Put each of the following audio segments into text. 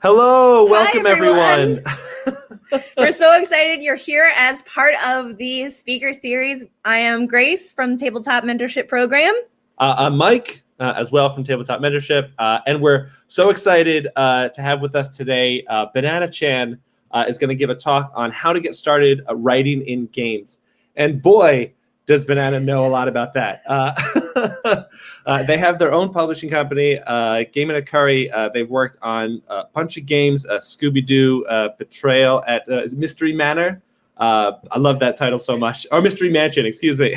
Hello, Hi, welcome everyone. everyone. We're so excited you're here as part of the speaker series. I am Grace from Tabletop Mentorship Program. I'm Mike, as well from Tabletop Mentorship, and we're so excited to have with us today. Banana Chan is going to give a talk on how to get started writing in games. And boy, does Banana know a lot about that. They have their own publishing company, Game and a Curry. They've worked on a bunch of games, Scooby-Doo, Betrayal at Mystery Manor. I love that title so much. Or Mystery Mansion, excuse me.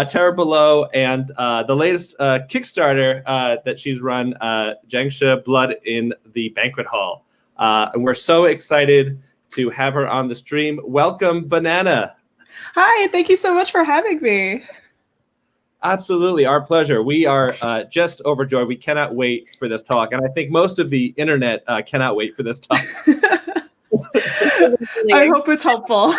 Terra Below, and the latest Kickstarter that she's run, Jiangshi Blood in the Banquet Hall. And we're so excited to have her on the stream. Welcome, Banana. Hi, thank you so much for having me. Absolutely, our pleasure. We are just overjoyed. We cannot wait for this talk. And I think most of the internet cannot wait for this talk. I hope it's helpful.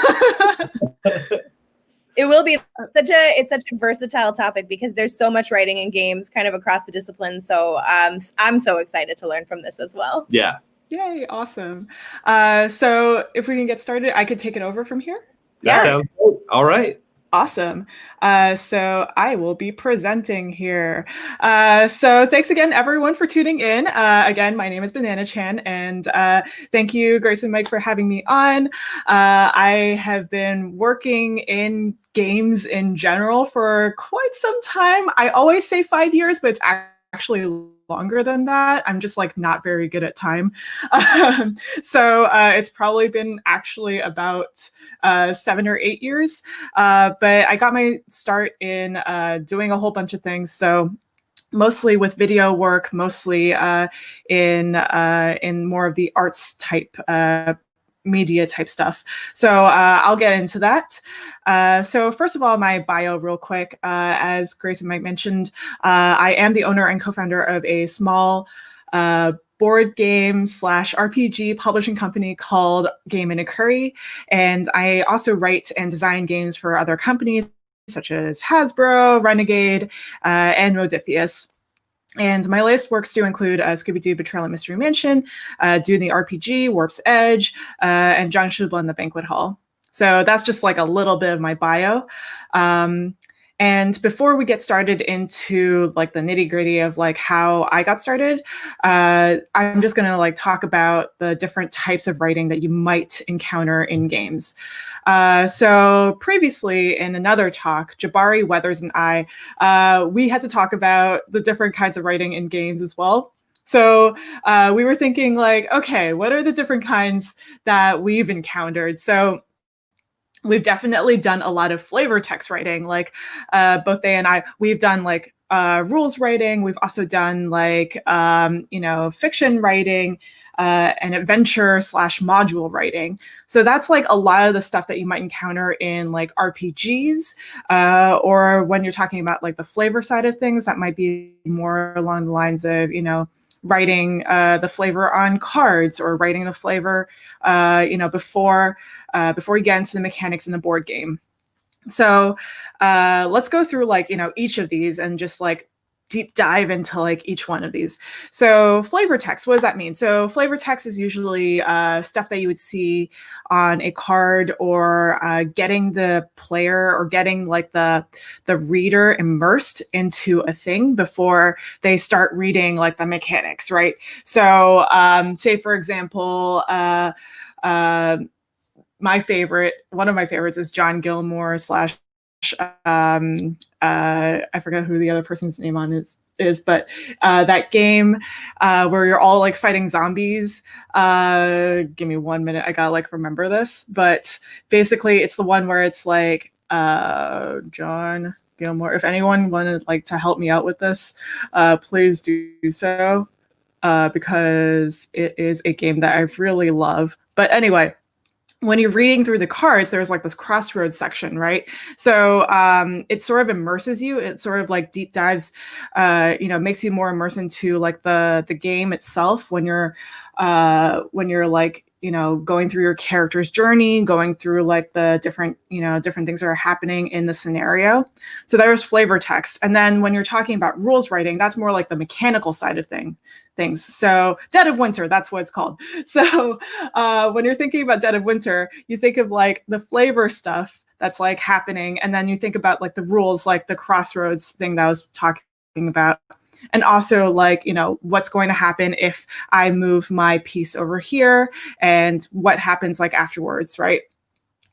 It will be it's such a versatile topic because there's so much writing in games kind of across the disciplines. So I'm so excited to learn from this as well. Yeah. Yay, awesome. So if we can get started, I could take it over from here. That sounds good. All right. Awesome. So I will be presenting here. So thanks again, everyone, for tuning in. Again, my name is Banana Chan, and thank you, Grace and Mike, for having me on. I have been working in games in general for quite some time. I always say 5 years, but it's actually longer than that. I'm just like not very good at time. So it's probably been actually about 7 or 8 years. But I got my start in doing a whole bunch of things. So mostly with video work, mostly in more of the arts type media type stuff. So I'll get into that. So first of all, my bio real quick. As Grace and Mike mentioned, I am the owner and co-founder of a small board game / RPG publishing company called Game and a Curry. And I also write and design games for other companies such as Hasbro, Renegade, and Modiphius. And my latest works do include Scooby-Doo, Betrayal at Mystery Mansion, Dune the RPG, Warp's Edge, and Jiangshi Blood in the Banquet Hall. So that's just like a little bit of my bio. And before we get started into like the nitty-gritty of like how I got started, I'm just gonna like talk about the different types of writing that you might encounter in games. So previously in another talk, Jabari Weathers and I, we had to talk about the different kinds of writing in games as well. So we were thinking like, okay, what are the different kinds that we've encountered? So we've definitely done a lot of flavor text writing, like both they and I, we've done like rules writing. We've also done like, fiction writing, and adventure / module writing. So that's like a lot of the stuff that you might encounter in like RPGs, or when you're talking about like the flavor side of things, that might be more along the lines of, writing the flavor on cards or writing the flavor, before you get into the mechanics in the board game. So let's go through like, each of these and just like deep dive into like each one of these. So flavor text, what does that mean? So flavor text is usually stuff that you would see on a card, or getting the player or getting like the reader immersed into a thing before they start reading like the mechanics, right? So say for example, one of my favorites is John Gilmore / I forget who the other person's name on is, but that game where you're all like fighting zombies. Give me 1 minute, I gotta like remember this. But basically, it's the one where it's like John Gilmore. If anyone wanted like to help me out with this, please do so, because it is a game that I really love. But anyway, when you're reading through the cards, there's like this crossroads section, right? So it sort of immerses you. It sort of like deep dives, makes you more immersed into like the game itself when you're like going through your character's journey, going through like the different things that are happening in the scenario. So there's flavor text. And then when you're talking about rules writing, that's more like the mechanical side of things. So Dead of Winter, that's what it's called. So when you're thinking about Dead of Winter, you think of like the flavor stuff that's like happening. And then you think about like the rules, like the crossroads thing that I was talking about. And also like, what's going to happen if I move my piece over here and what happens like afterwards, right?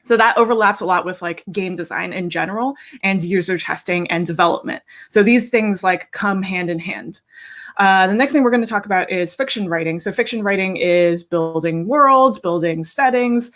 So that overlaps a lot with like game design in general and user testing and development. So these things like come hand in hand. The next thing we're going to talk about is fiction writing. So fiction writing is building worlds, building settings.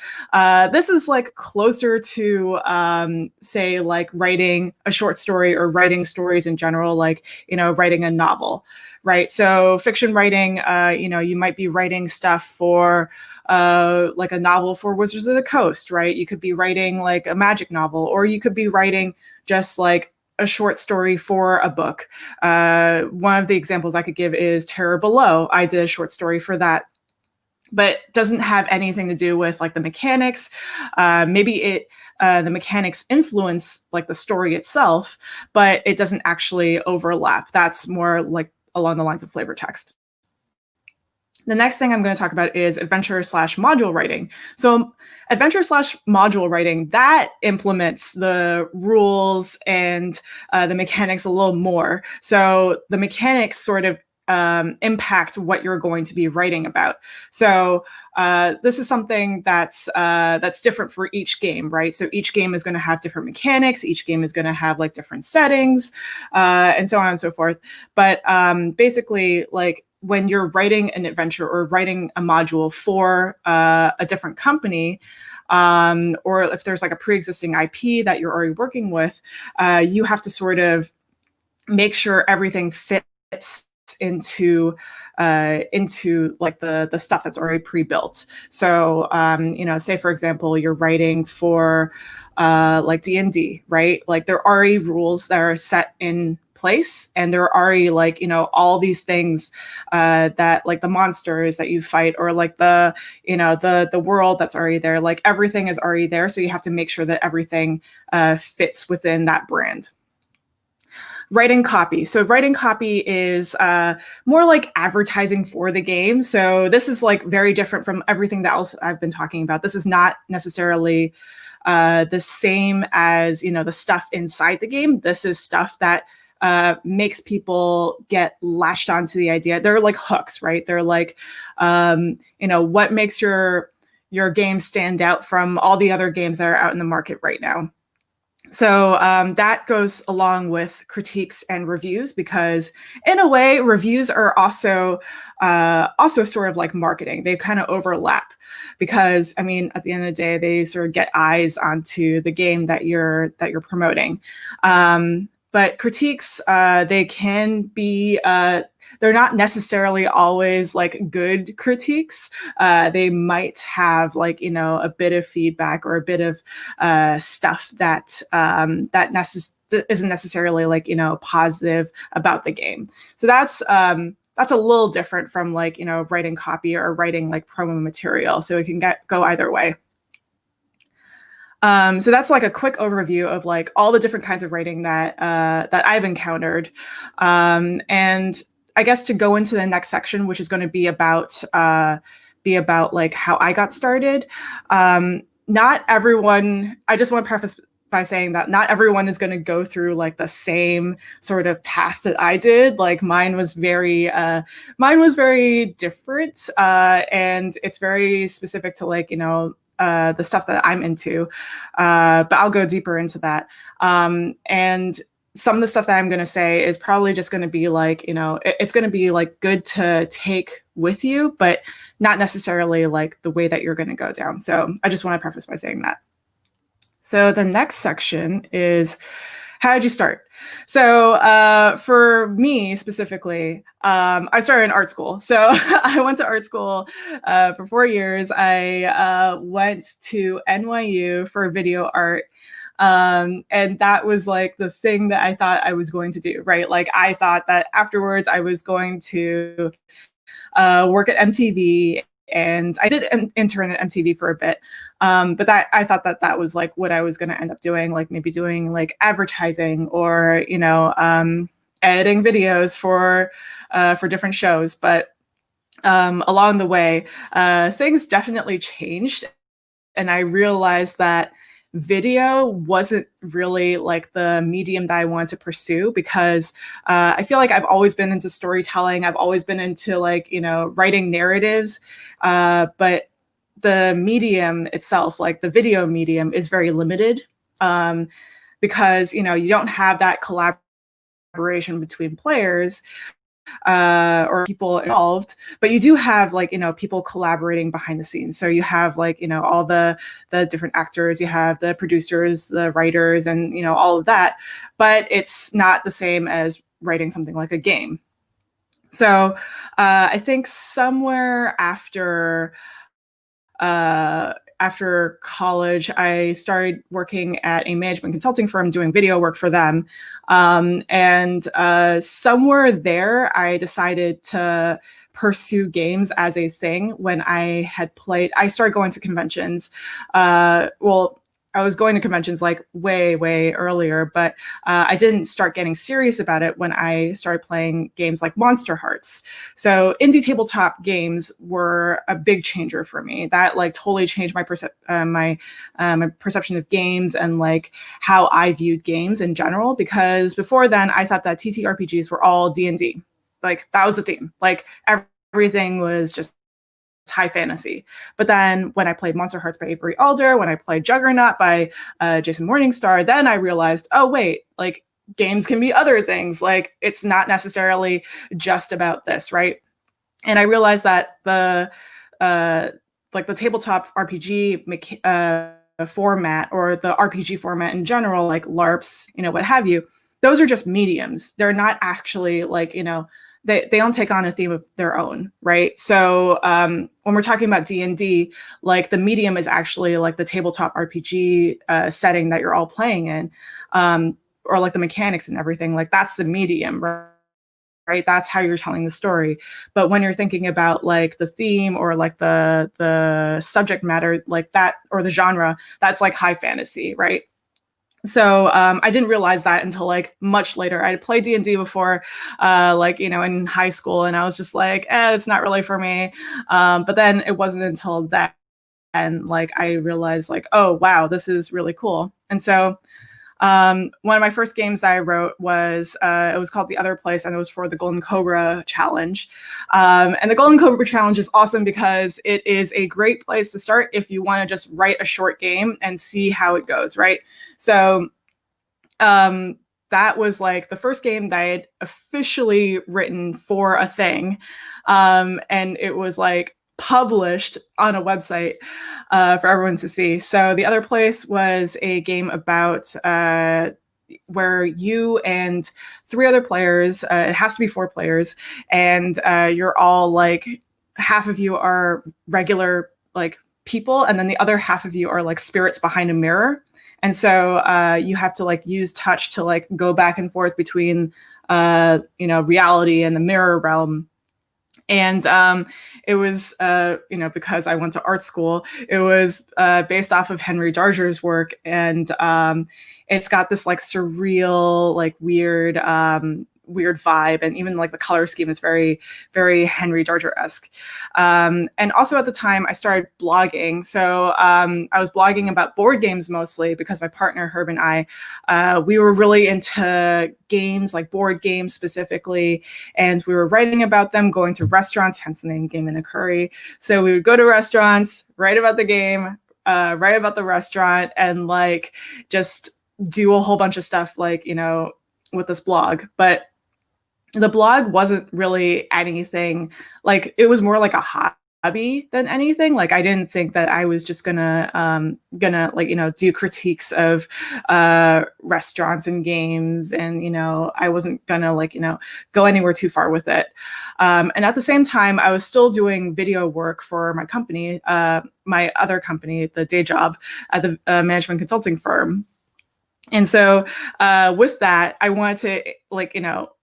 This is like closer to, say, like writing a short story or writing stories in general, like, writing a novel, right? So fiction writing, you might be writing stuff for like a novel for Wizards of the Coast, right? You could be writing like a magic novel, or you could be writing just like a short story for a book. One of the examples I could give is Terror Below. I did a short story for that, but it doesn't have anything to do with like the mechanics. Maybe the mechanics influence like the story itself, but it doesn't actually overlap. That's more like along the lines of flavor text. The next thing I'm going to talk about is adventure/module writing. So adventure/module writing, that implements the rules and the mechanics a little more. So the mechanics sort of impact what you're going to be writing about. So this is something that's different for each game, right? So each game is going to have different mechanics. Each game is going to have like different settings, and so on and so forth. But basically, like, when you're writing an adventure or writing a module for a different company, or if there's like a pre-existing IP that you're already working with, you have to sort of make sure everything fits into like the stuff that's already pre-built. So say for example you're writing for like D&D, right? Like there are already rules that are set in place, and there are already like all these things that like the monsters that you fight, or like the the world that's already there. Like everything is already there, so you have to make sure that everything fits within that brand. Writing copy. So writing copy is more like advertising for the game. So this is like very different from everything else I've been talking about. This is not necessarily the same as the stuff inside the game. This is stuff that makes people get latched onto the idea. They're like hooks, right? They're like, what makes your game stand out from all the other games that are out in the market right now. So that goes along with critiques and reviews, because in a way, reviews are also sort of like marketing. They kind of overlap, because I mean, at the end of the day, they sort of get eyes onto the game that you're promoting. But critiques, they can be, they're not necessarily always like good critiques. They might have like, a bit of feedback or a bit of stuff that isn't necessarily like, positive about the game. So that's a little different from like, writing copy or writing like promo material. So it can go either way. So that's like a quick overview of like all the different kinds of writing that I've encountered. And I guess to go into the next section, which is going to be about like how I got started. Not everyone, I just want to preface by saying that not everyone is going to go through like the same sort of path that I did. Like mine was very different, and it's very specific to like, the stuff that I'm into, but I'll go deeper into that. And some of the stuff that I'm going to say is probably just going to be like, it's going to be like good to take with you, but not necessarily like the way that you're going to go down. So I just want to preface by saying that. So the next section is, how did you start? So for me specifically, I started in art school. So I went to art school for 4 years. I went to NYU for video art. And that was like the thing that I thought I was going to do, right? Like I thought that afterwards I was going to work at MTV and I did an intern at MTV for a bit. But that I thought that was like what I was going to end up doing, like maybe doing like advertising or, editing videos for different shows. But along the way, things definitely changed. And I realized that video wasn't really like the medium that I wanted to pursue, because I feel like I've always been into storytelling. I've always been into like, writing narratives. But the medium itself, like the video medium, is very limited, because, you don't have that collaboration between players or people involved, but you do have like, people collaborating behind the scenes. So you have like, all the different actors, you have the producers, the writers, and, all of that, but it's not the same as writing something like a game. So I think somewhere after college, I started working at a management consulting firm doing video work for them. And somewhere there, I decided to pursue games as a thing when I started going to conventions. I was going to conventions like way, way earlier, but I didn't start getting serious about it when I started playing games like Monster Hearts. So indie tabletop games were a big changer for me. That like totally changed my perception of games and like how I viewed games in general. Because before then, I thought that TTRPGs were all D&D. Like that was the theme. Like everything was just high fantasy. But then when I played Monster Hearts by Avery Alder, when I played Juggernaut by Jason Morningstar, then I realized, oh wait, like games can be other things. Like it's not necessarily just about this, right? And I realized that the tabletop RPG format, or the RPG format in general, like LARPs, what have you, those are just mediums. They're not actually like, they don't take on a theme of their own, right? So when we're talking about D&D, like the medium is actually like the tabletop RPG setting that you're all playing in, or like the mechanics and everything. Like that's the medium, right? That's how you're telling the story. But when you're thinking about like the theme or like the subject matter, like that, or the genre, that's like high fantasy, right? So I didn't realize that until like much later. I had played D&D before, in high school, and I was just like, it's not really for me. But then it wasn't until that, and like I realized like, oh wow, this is really cool. And so one of my first games that I wrote was it was called The Other Place, and it was for the Golden Cobra Challenge. And the Golden Cobra Challenge is awesome because it is a great place to start if you want to just write a short game and see how it goes, right? So that was like the first game that I had officially written for a thing. And it was like published on a website for everyone to see. So The Other Place was a game about where you and 3 other players, it has to be 4 players, and you're all like, half of you are regular like people, and then the other half of you are like spirits behind a mirror. And so you have to like use touch to like go back and forth between reality and the mirror realm. And it was, because I went to art school, it was based off of Henry Darger's work. And it's got this like surreal, like weird vibe. And even like the color scheme is very, very Henry Darger-esque. And also at the time I started blogging. So I was blogging about board games mostly because my partner Herb and I, we were really into games, like board games specifically. And we were writing about them, going to restaurants, hence the name Game in a Curry. So we would go to restaurants, write about the game, write about the restaurant, and like just do a whole bunch of stuff like, with this blog. But the blog wasn't really anything, like it was more like a hobby than anything. Like I didn't think that I was just gonna like, do critiques of restaurants and games, and I wasn't gonna like, go anywhere too far with it. And at the same time, I was still doing video work for my company, my other company, the day job at the management consulting firm. And so with that, I wanted to like,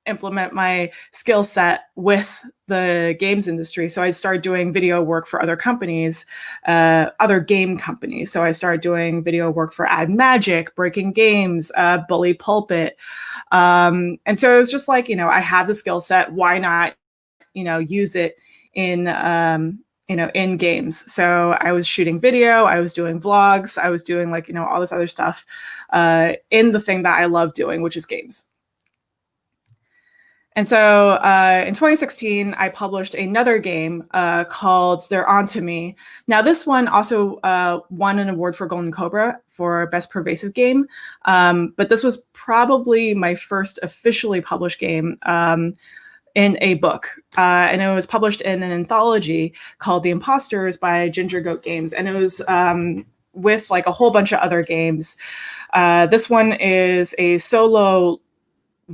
implement my skill set with the games industry. So I started doing video work for other companies, other game companies. So I started doing video work for Ad Magic, Breaking Games, Bully Pulpit. And so it was just like, I have the skill set. Why not, use it in, in games. So I was shooting video, I was doing vlogs, I was doing all this other stuff in the thing that I love doing, which is games. And so in 2016, I published another game called They're Onto Me. Now, this one also won an award for Golden Cobra for Best Pervasive Game. But this was probably my first officially published game in a book. And it was published in an anthology called The Imposters by Ginger Goat Games. And it was with a whole bunch of other games. This one is a solo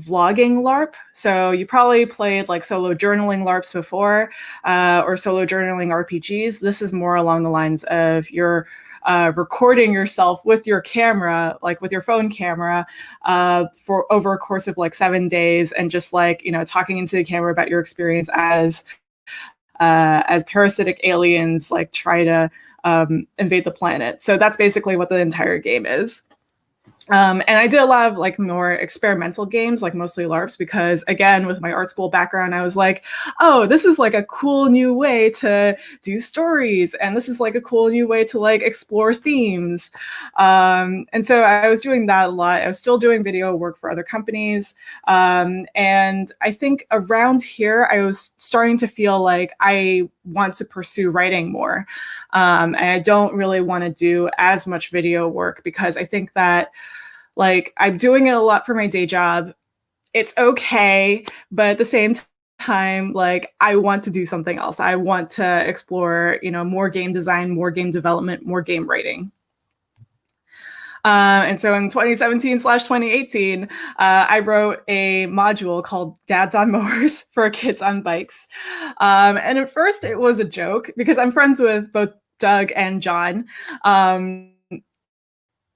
vlogging LARP. So you probably played solo journaling LARPs before, or solo journaling RPGs. This is more along the lines of you're recording yourself with your camera, with your phone camera, for over a course of 7 days, and just talking into the camera about your experience as parasitic aliens try to invade the planet. So that's basically what the entire game is. And I did a lot of more experimental games, mostly LARPs, because again, with my art school background, I was like, oh, this is a cool new way to do stories. And this is a cool new way to explore themes. And so I was doing that a lot. I was still doing video work for other companies. And I think around here, I was starting to feel like I want to pursue writing more. And I don't really want to do as much video work, because I think that I'm doing it a lot for my day job. It's okay, but at the same time, I want to do something else. I want to explore, more game design, more game development, more game writing. And so in 2017/2018, I wrote a module called Dads on Mowers for Kids on Bikes. And at first it was a joke, because I'm friends with both Doug and John.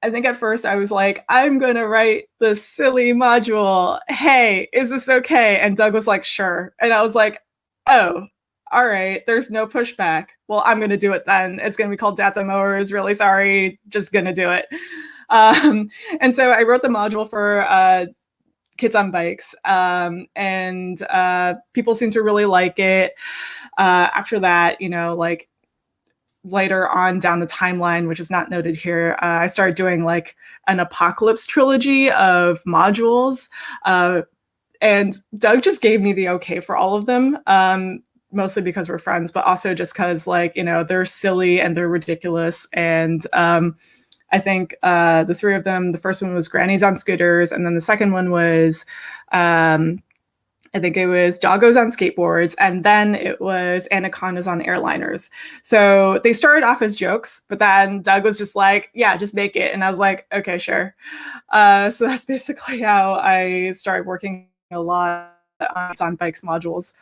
I think at first I was like, I'm going to write this silly module. Hey, is this okay? And Doug was like, sure. And I was like, oh, all right. There's no pushback. Well, I'm going to do it then. It's going to be called Dads on Mowers. Really sorry. Just going to do it. And so I wrote the module for Kids on Bikes. And people seem to really like it. After that, later on down the timeline, which is not noted here, I started doing an apocalypse trilogy of modules. And Doug just gave me the okay for all of them, mostly because we're friends, but also just because they're silly and they're ridiculous. And I think the three of them, the first one was Grannies on Scooters, and then the second one was I think it was Doggos on Skateboards, and then it was Anacondas on Airliners. So they started off as jokes, but then Doug was just like, yeah, just make it. And I was like, okay, sure. So that's basically how I started working a lot on Bikes modules.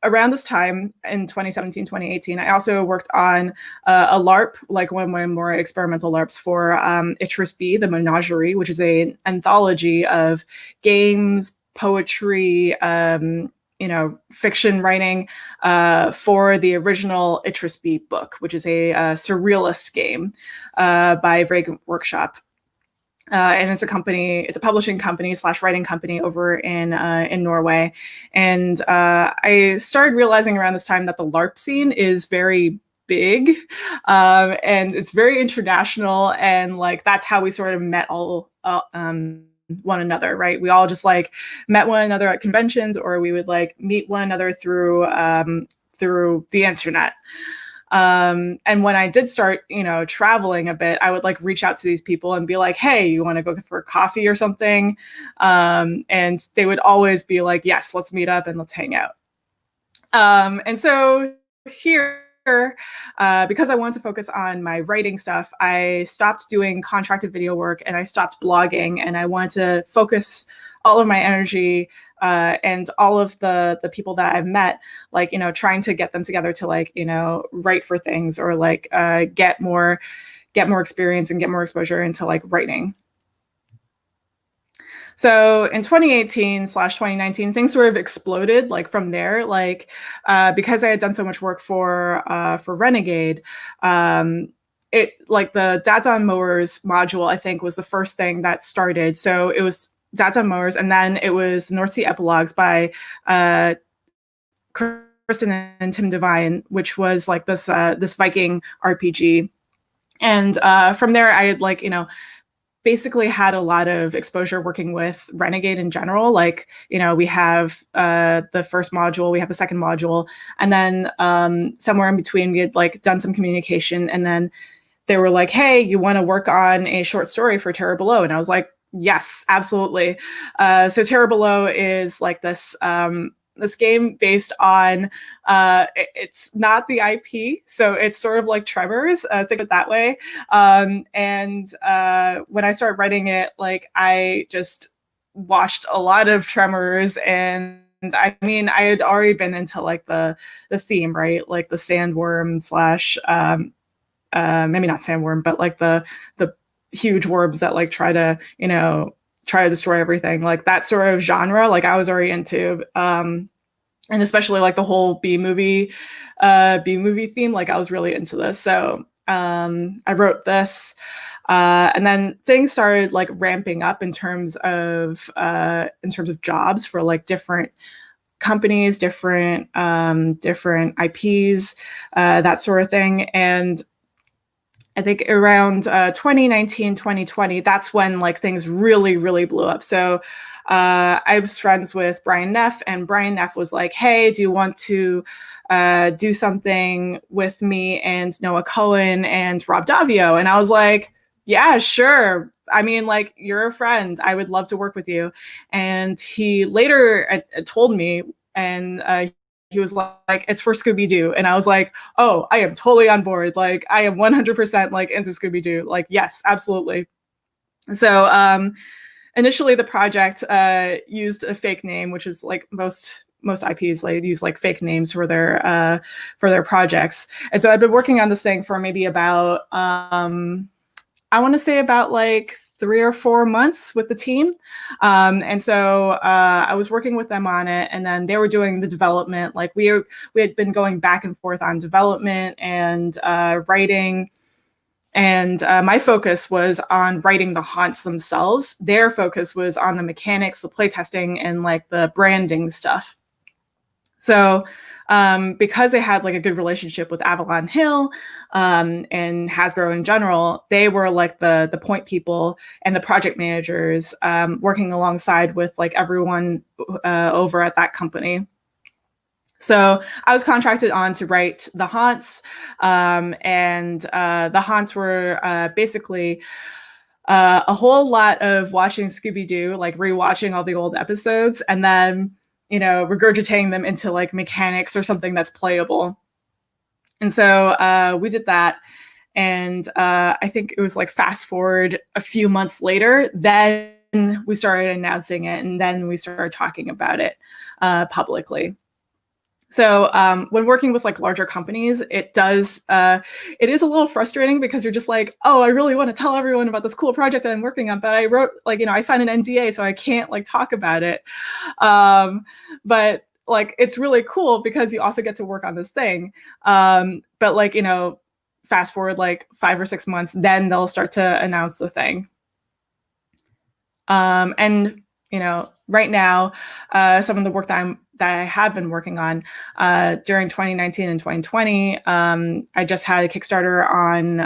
Around this time in 2017/2018, I also worked on a LARP, one of my more experimental LARPs for Itris B, the Menagerie, which is an anthology of games, poetry, fiction writing for the original Itris B book, which is a surrealist game by Vagrant Workshop. And it's a publishing company / writing company over in Norway. And I started realizing around this time that the LARP scene is very big, and it's very international. And that's how we sort of met one another, right? We all just met one another at conventions, or we would meet one another through the internet. And when I did start, traveling a bit, I would reach out to these people and be like, hey, you want to go for coffee or something? And they would always be like, yes, let's meet up and let's hang out. And so here, because I wanted to focus on my writing stuff, I stopped doing contracted video work and I stopped blogging, and I wanted to focus all of my energy and all of the people that I've met, trying to get them together to write for things, or get more experience and get more exposure into writing. So in 2018/2019, things sort of exploded like from there. Like because I had done so much work for Renegade, it like the Dads on Mowers module I think was the first thing that started. So it was Dads on Mowers, and then it was North Sea Epilogues by Kristen and Tim Devine, which was like this Viking RPG. And from there, I had like, basically had a lot of exposure working with Renegade in general. Like, we have the first module, we have the second module, and then somewhere in between, we had like done some communication, and then they were like, "Hey, you want to work on a short story for Terror Below?" And I was like, "Yes, absolutely." So Terror Below is like this game based on it's not the IP, so it's sort of like Tremors, think of it that way. And when I started writing it, like I just watched a lot of Tremors, and I mean I had already been into like the theme, right? Like the sandworm slash maybe not sandworm, but like the huge worms that like try to destroy everything, like that sort of genre, like I was already into, and especially like the whole B movie theme, like I was really into this. So I wrote this, and then things started like ramping up in terms of jobs for like different companies, different IPs, that sort of thing. And I think around 2019, 2020, that's when like things really, really blew up. So I was friends with Brian Neff, and Brian Neff was like, "Hey, do you want to do something with me and Noah Cohen and Rob Davio?" And I was like, "Yeah, sure. I mean, like, you're a friend. I would love to work with you." And he later told me, and he was like, "It's for Scooby-Doo." And I was like, "Oh, I am totally on board. Like, I am 100% like into Scooby-Doo. Like, yes, absolutely." So initially the project used a fake name, which is like most IPs like use like fake names for their projects. And so I've been working on this thing for maybe about I want to say about like 3 or 4 months with the team. And so I was working with them on it, and then they were doing the development. Like we had been going back and forth on development and writing. And my focus was on writing the haunts themselves. Their focus was on the mechanics, the playtesting, and like the branding stuff. So because they had like a good relationship with Avalon Hill and Hasbro in general, they were like the point people and the project managers working alongside with like everyone over at that company. So I was contracted on to write the haunts, and the haunts were basically a whole lot of watching Scooby-Doo, like rewatching all the old episodes, and then regurgitating them into like mechanics or something that's playable. And so we did that, and I think it was like fast forward a few months later, then we started announcing it, and then we started talking about it publicly. So when working with like larger companies, it is a little frustrating because you're just like, "Oh, I really want to tell everyone about this cool project that I'm working on, but I wrote like, I signed an NDA, so I can't like talk about it." But like, it's really cool because you also get to work on this thing. But like, fast forward like 5 or 6 months, then they'll start to announce the thing. And right now, some of the work that I have been working on during 2019 and 2020, I just had a Kickstarter on,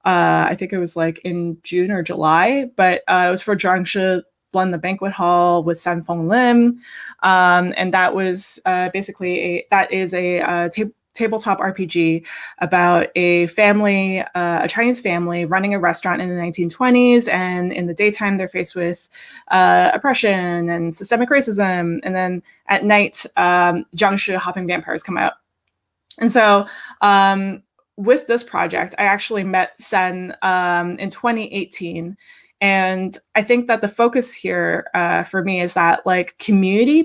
I think it was like in June or July, but it was for Zhuangshi Blend the Banquet Hall with Sanfeng Lim. And that was basically a tabletop RPG about a family, a Chinese family running a restaurant in the 1920s, and in the daytime they're faced with oppression and systemic racism, and then at night Jiangshi hopping vampires come out. And so with this project, I actually met Sen in 2018. And I think that the focus here for me is that like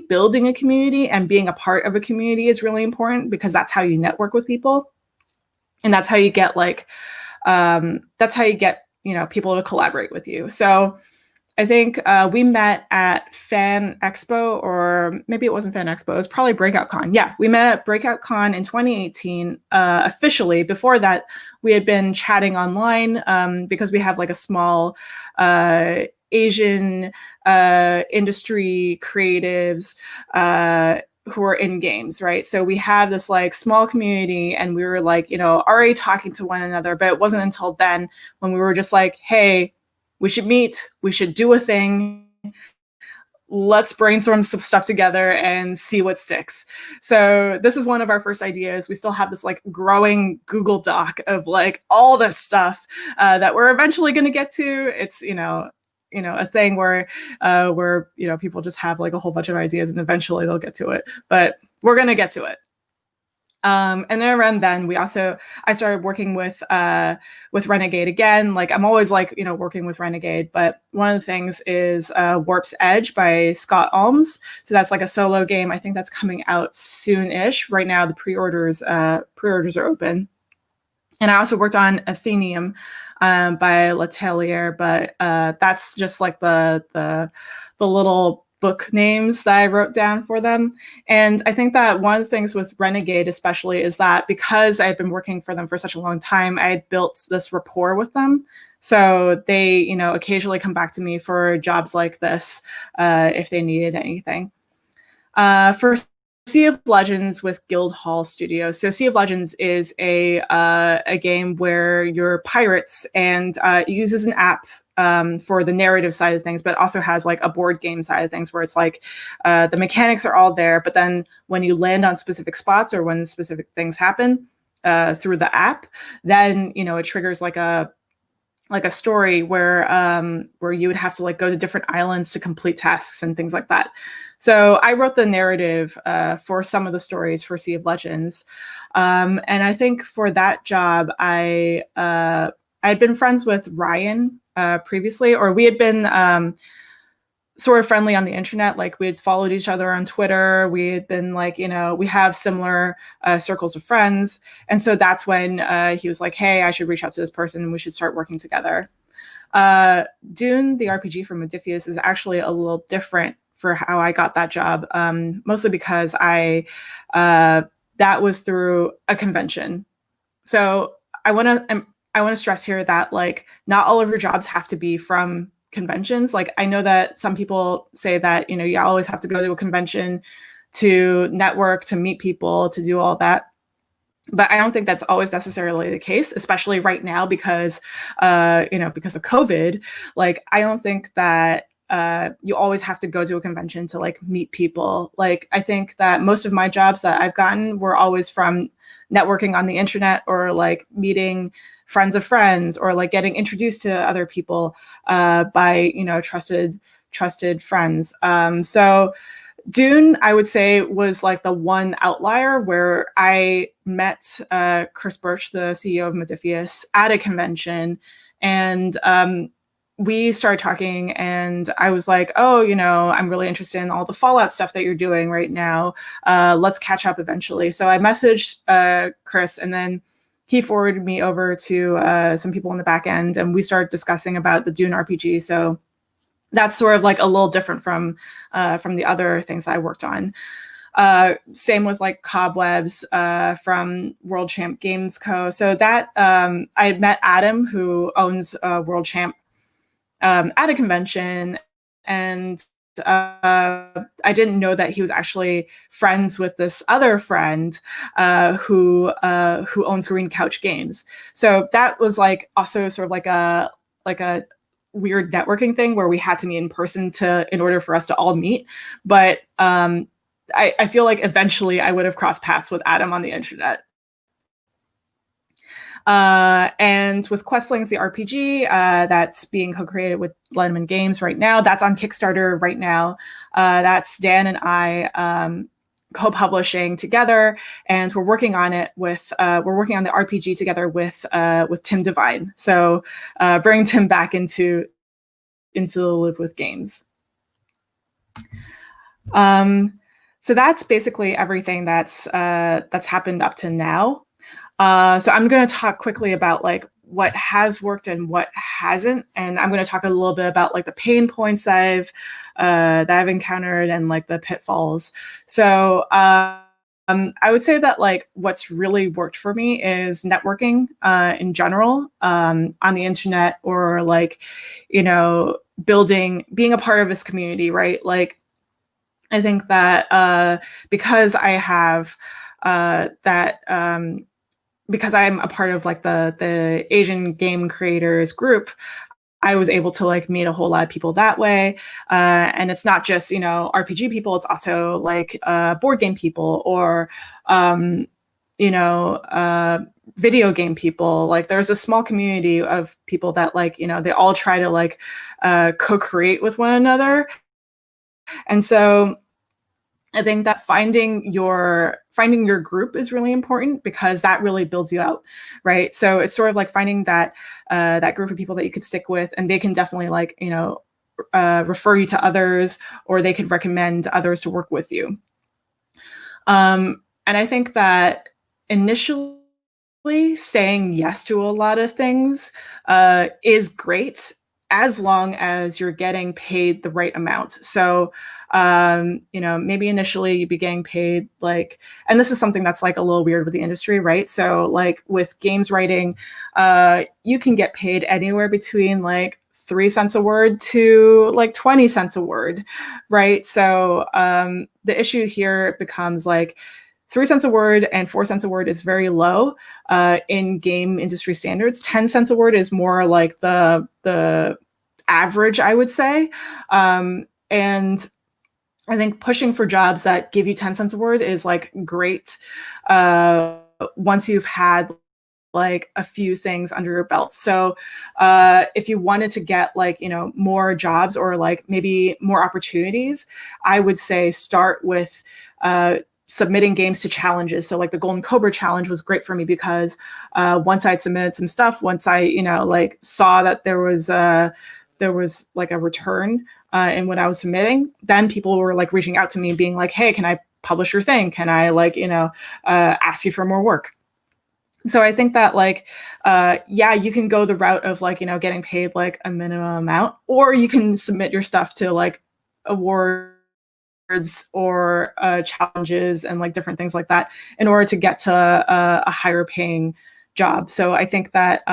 building a community and being a part of a community is really important, because that's how you network with people. And that's how you get people to collaborate with you. So I think we met at Fan Expo, or maybe it wasn't Fan Expo. It was probably Breakout Con. Yeah, we met at Breakout Con in 2018 officially. Before that, we had been chatting online because we have like a small Asian industry creatives who are in games, right? So we have this like small community, and we were like, already talking to one another. But it wasn't until then when we were just like, hey, we should meet, we should do a thing, let's brainstorm some stuff together and see what sticks. So this is one of our first ideas. We still have this like growing Google Doc of like all this stuff that we're eventually going to get to. It's, a thing where people just have like a whole bunch of ideas and eventually they'll get to it, but we're going to get to it. And then around then, I started working with Renegade again. Like I'm always like, working with Renegade, but one of the things is Warp's Edge by Scott Alms. So that's like a solo game. I think that's coming out soon-ish. Right now, the pre-orders are open. And I also worked on Athenium by Letelier, but that's just like the little book names that I wrote down for them. And I think that one of the things with Renegade especially is that because I've been working for them for such a long time, I had built this rapport with them. So they, occasionally come back to me for jobs like this if they needed anything. For Sea of Legends with Guildhall Studios. So Sea of Legends is a game where you're pirates, and it uses an app for the narrative side of things, but also has like a board game side of things where it's like the mechanics are all there, but then when you land on specific spots or when specific things happen through the app, then it triggers like a story where you would have to like go to different islands to complete tasks and things like that. So I wrote the narrative for some of the stories for Sea of Legends, and I think for that job I'd been friends with Ryan previously, or we had been sort of friendly on the internet. Like we had followed each other on Twitter. We had been like, we have similar circles of friends. And so that's when he was like, hey, I should reach out to this person and we should start working together. Dune, the RPG from Modiphius, is actually a little different for how I got that job, mostly because that was through a convention. So I want to stress here that like not all of your jobs have to be from conventions. Like I know that some people say that, you always have to go to a convention to network, to meet people, to do all that. But I don't think that's always necessarily the case, especially right now because of COVID. Like I don't think that you always have to go to a convention to like meet people. Like I think that most of my jobs that I've gotten were always from networking on the internet or like meeting friends of friends or like getting introduced to other people by trusted friends. So Dune, I would say, was like the one outlier where I met Chris Birch, the CEO of Modiphius, at a convention, and we started talking, and I was like, oh, I'm really interested in all the Fallout stuff that you're doing right now. Let's catch up eventually. So I messaged Chris, and then he forwarded me over to some people in the back end, and we started discussing about the Dune RPG. So that's sort of like a little different from the other things I worked on. Same with like Cobwebs from World Champ Games Co. So that I had met Adam, who owns World Champ, at a convention, and I didn't know that he was actually friends with this other friend who owns Green Couch Games. So that was like also sort of like a weird networking thing where we had to meet in person in order for us to all meet. But I feel like eventually I would have crossed paths with Adam on the internet. And with Questlings, the RPG that's being co-created with Lemon Games right now, that's on Kickstarter right now. That's Dan and I co-publishing together, and we're working on it with we're working on the RPG together with Tim Devine. So bring Tim back into the loop with games. So that's basically everything that's happened up to now. So I'm going to talk quickly about like what has worked and what hasn't. And I'm going to talk a little bit about like the pain points that I've encountered and like the pitfalls. So I would say that like what's really worked for me is networking in general on the internet, or like, you know, being a part of this community, right? Like, I think that because I have because I'm a part of like the Asian game creators group, I was able to like meet a whole lot of people that way. And it's not just, you know, RPG people, it's also like board game people, or, you know, video game people. Like there's a small community of people that like, you know, they all try to like co-create with one another. And so I think that finding your group is really important, because that really builds you out, right? So it's sort of like finding that that group of people that you could stick with, and they can definitely like, you know, refer you to others, or they could recommend others to work with you. And I think that initially saying yes to a lot of things is great, as long as you're getting paid the right amount. So, you know, maybe initially you'd be getting paid like, and this is something that's like a little weird with the industry, right? So like with games writing, you can get paid anywhere between like 3 cents a word to like 20 cents a word, right? So the issue here becomes like 3 cents a word and 4 cents a word is very low in game industry standards. 10 cents a word is more like the average, I would say. And I think pushing for jobs that give you 10 cents a word is like great once you've had like a few things under your belt. So if you wanted to get like, you know, more jobs or like maybe more opportunities, I would say start with submitting games to challenges. So like the Golden Cobra challenge was great for me, because once I'd submitted some stuff, once I, you know, like saw that there was like a return in what I was submitting, then people were like reaching out to me being like, hey, can I publish your thing? Can I like, you know, ask you for more work? So I think that like, yeah, you can go the route of like, you know, getting paid like a minimum amount, or you can submit your stuff to like awards or challenges and like different things like that in order to get to a higher paying job. So I think that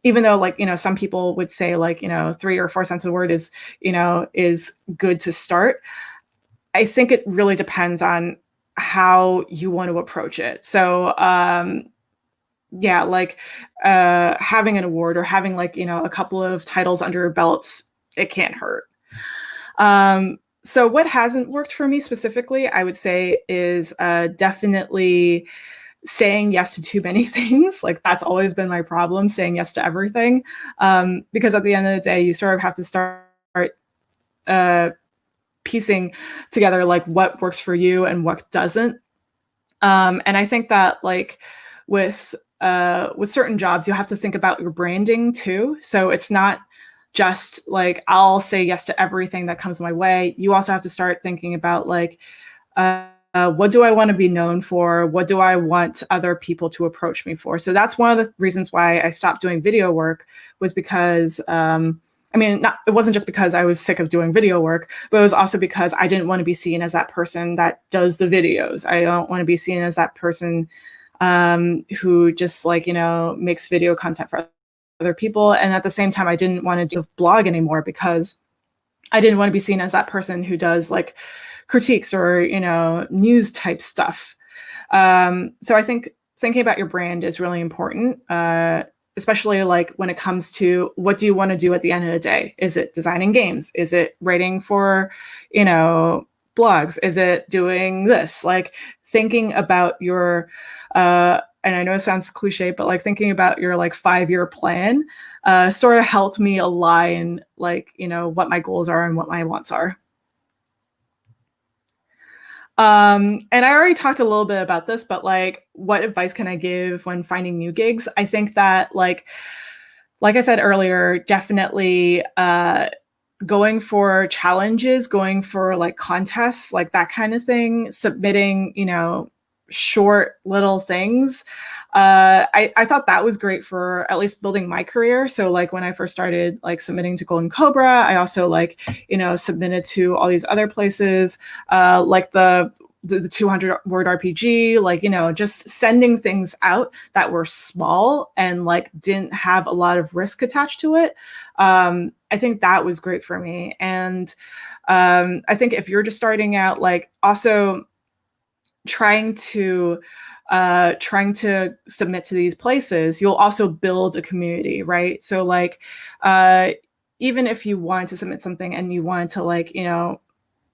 even though like, you know, some people would say like, you know, 3 or 4 cents a word is, you know, is good to start, I think it really depends on how you want to approach it. So yeah, like having an award or having like, you know, a couple of titles under your belt, it can't hurt. So what hasn't worked for me specifically, I would say, is definitely saying yes to too many things. Like that's always been my problem, saying yes to everything. Because at the end of the day, you sort of have to start piecing together like what works for you and what doesn't. And I think that like with certain jobs, you have to think about your branding too. So it's not just like I'll say yes to everything that comes my way. You also have to start thinking about like what do I want to be known for? What do I want other people to approach me for? So that's one of the reasons why I stopped doing video work, was because I mean, it wasn't just because I was sick of doing video work, but it was also because I didn't want to be seen as that person that does the videos. I don't want to be seen as that person who just like, you know, makes video content for other people. And at the same time, I didn't want to do a blog anymore, because I didn't want to be seen as that person who does like critiques or, you know, news type stuff. So I think thinking about your brand is really important, especially like when it comes to what do you want to do at the end of the day? Is it designing games? Is it writing for, you know, blogs? Is it doing this? Like thinking about your, and I know it sounds cliche, but like thinking about your like 5-year plan sort of helped me align like, you know, what my goals are and what my wants are. And I already talked a little bit about this, but like, what advice can I give when finding new gigs? I think that like I said earlier, definitely going for challenges, going for like contests, like that kind of thing, submitting, you know, short little things I thought that was great for at least building my career. So like when I first started like submitting to Golden Cobra, I also like, submitted to all these other places, like the 200 word RPG, like, just sending things out that were small and like didn't have a lot of risk attached to it. I think that was great for me. And I think if you're just starting out, like also trying to submit to these places, you'll also build a community, right? So like even if you wanted to submit something and you wanted to like,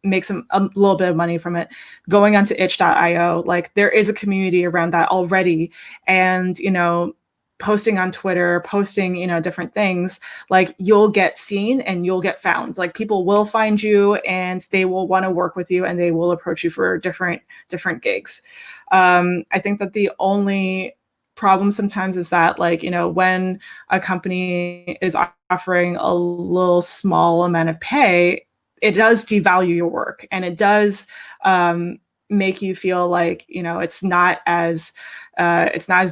make a little bit of money from it, going onto itch.io, like there is a community around that already. And, posting on Twitter, posting, different things, like you'll get seen and you'll get found. Like people will find you and they will want to work with you and they will approach you for different gigs. I think that the only problem sometimes is that like, when a company is offering a little small amount of pay, it does devalue your work, and it does make you feel like it's not as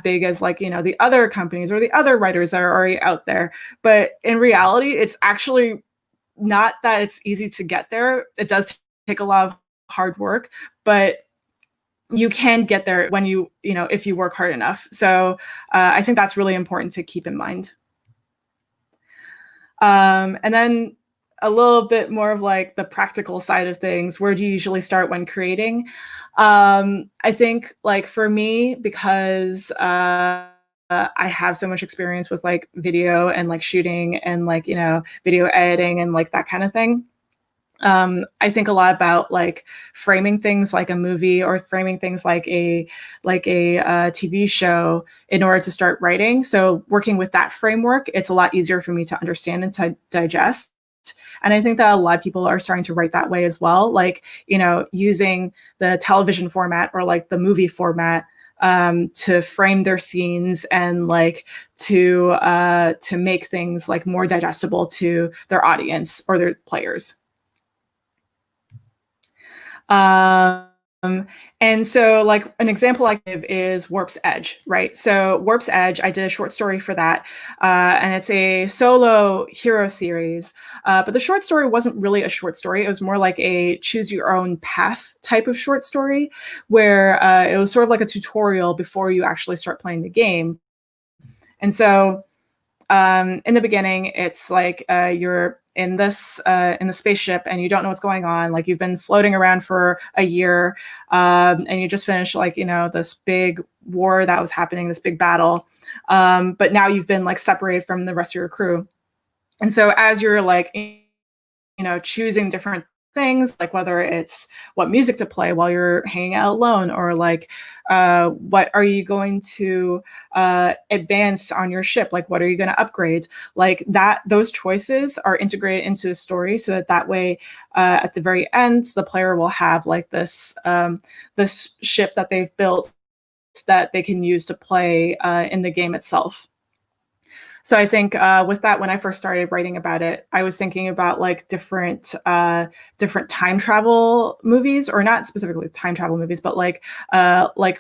big as like the other companies or the other writers that are already out there. But in reality, it's actually not that it's easy to get there. It does take a lot of hard work, but you can get there when if you work hard enough. So I think that's really important to keep in mind. And then a little bit more of like the practical side of things. Where do you usually start when creating? I think like for me, because I have so much experience with like video and like shooting and like, video editing and like that kind of thing. I think a lot about like framing things like a movie or framing things like a TV show in order to start writing. So working with that framework, it's a lot easier for me to understand and to digest. And I think that a lot of people are starting to write that way as well, like, using the television format or like the movie format to frame their scenes and like to make things like more digestible to their audience or their players. And so like an example I give is Warp's Edge, right? So Warp's Edge, I did a short story for that. And it's a solo hero series. But the short story wasn't really a short story. It was more like a choose your own path type of short story where it was sort of like a tutorial before you actually start playing the game. And so in the beginning, it's like you're in the spaceship and you don't know what's going on. Like you've been floating around for a year and you just finished like, this big war that was happening, this big battle. But now you've been like separated from the rest of your crew. And so as you're like, choosing different things, like whether it's what music to play while you're hanging out alone, or like what are you going to advance on your ship, like what are you going to upgrade, like that, those choices are integrated into the story so that way at the very end the player will have like this this ship that they've built that they can use to play in the game itself. So I think with that, when I first started writing about it, I was thinking about like different time travel movies, or not specifically time travel movies, but like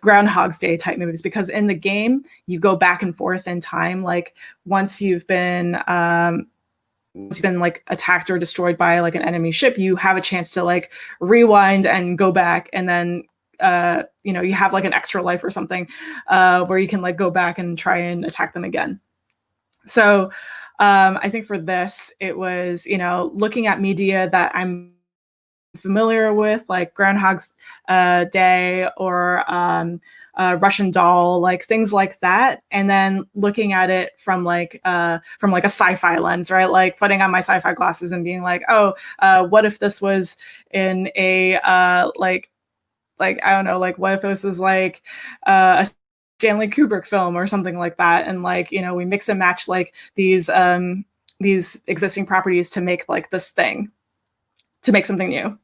Groundhog's Day type movies, because in the game you go back and forth in time. Like once you've been like attacked or destroyed by like an enemy ship, you have a chance to like rewind and go back, and then you have like an extra life or something where you can like go back and try and attack them again. So I think for this, it was, looking at media that I'm familiar with, like Groundhog's Day or Russian Doll, like things like that. And then looking at it from like a sci-fi lens, right? Like putting on my sci-fi glasses and being like, oh, what if this was in a like I don't know, like what if this was like a Stanley Kubrick film or something like that, and like we mix and match like these existing properties to make like this thing, to make something new.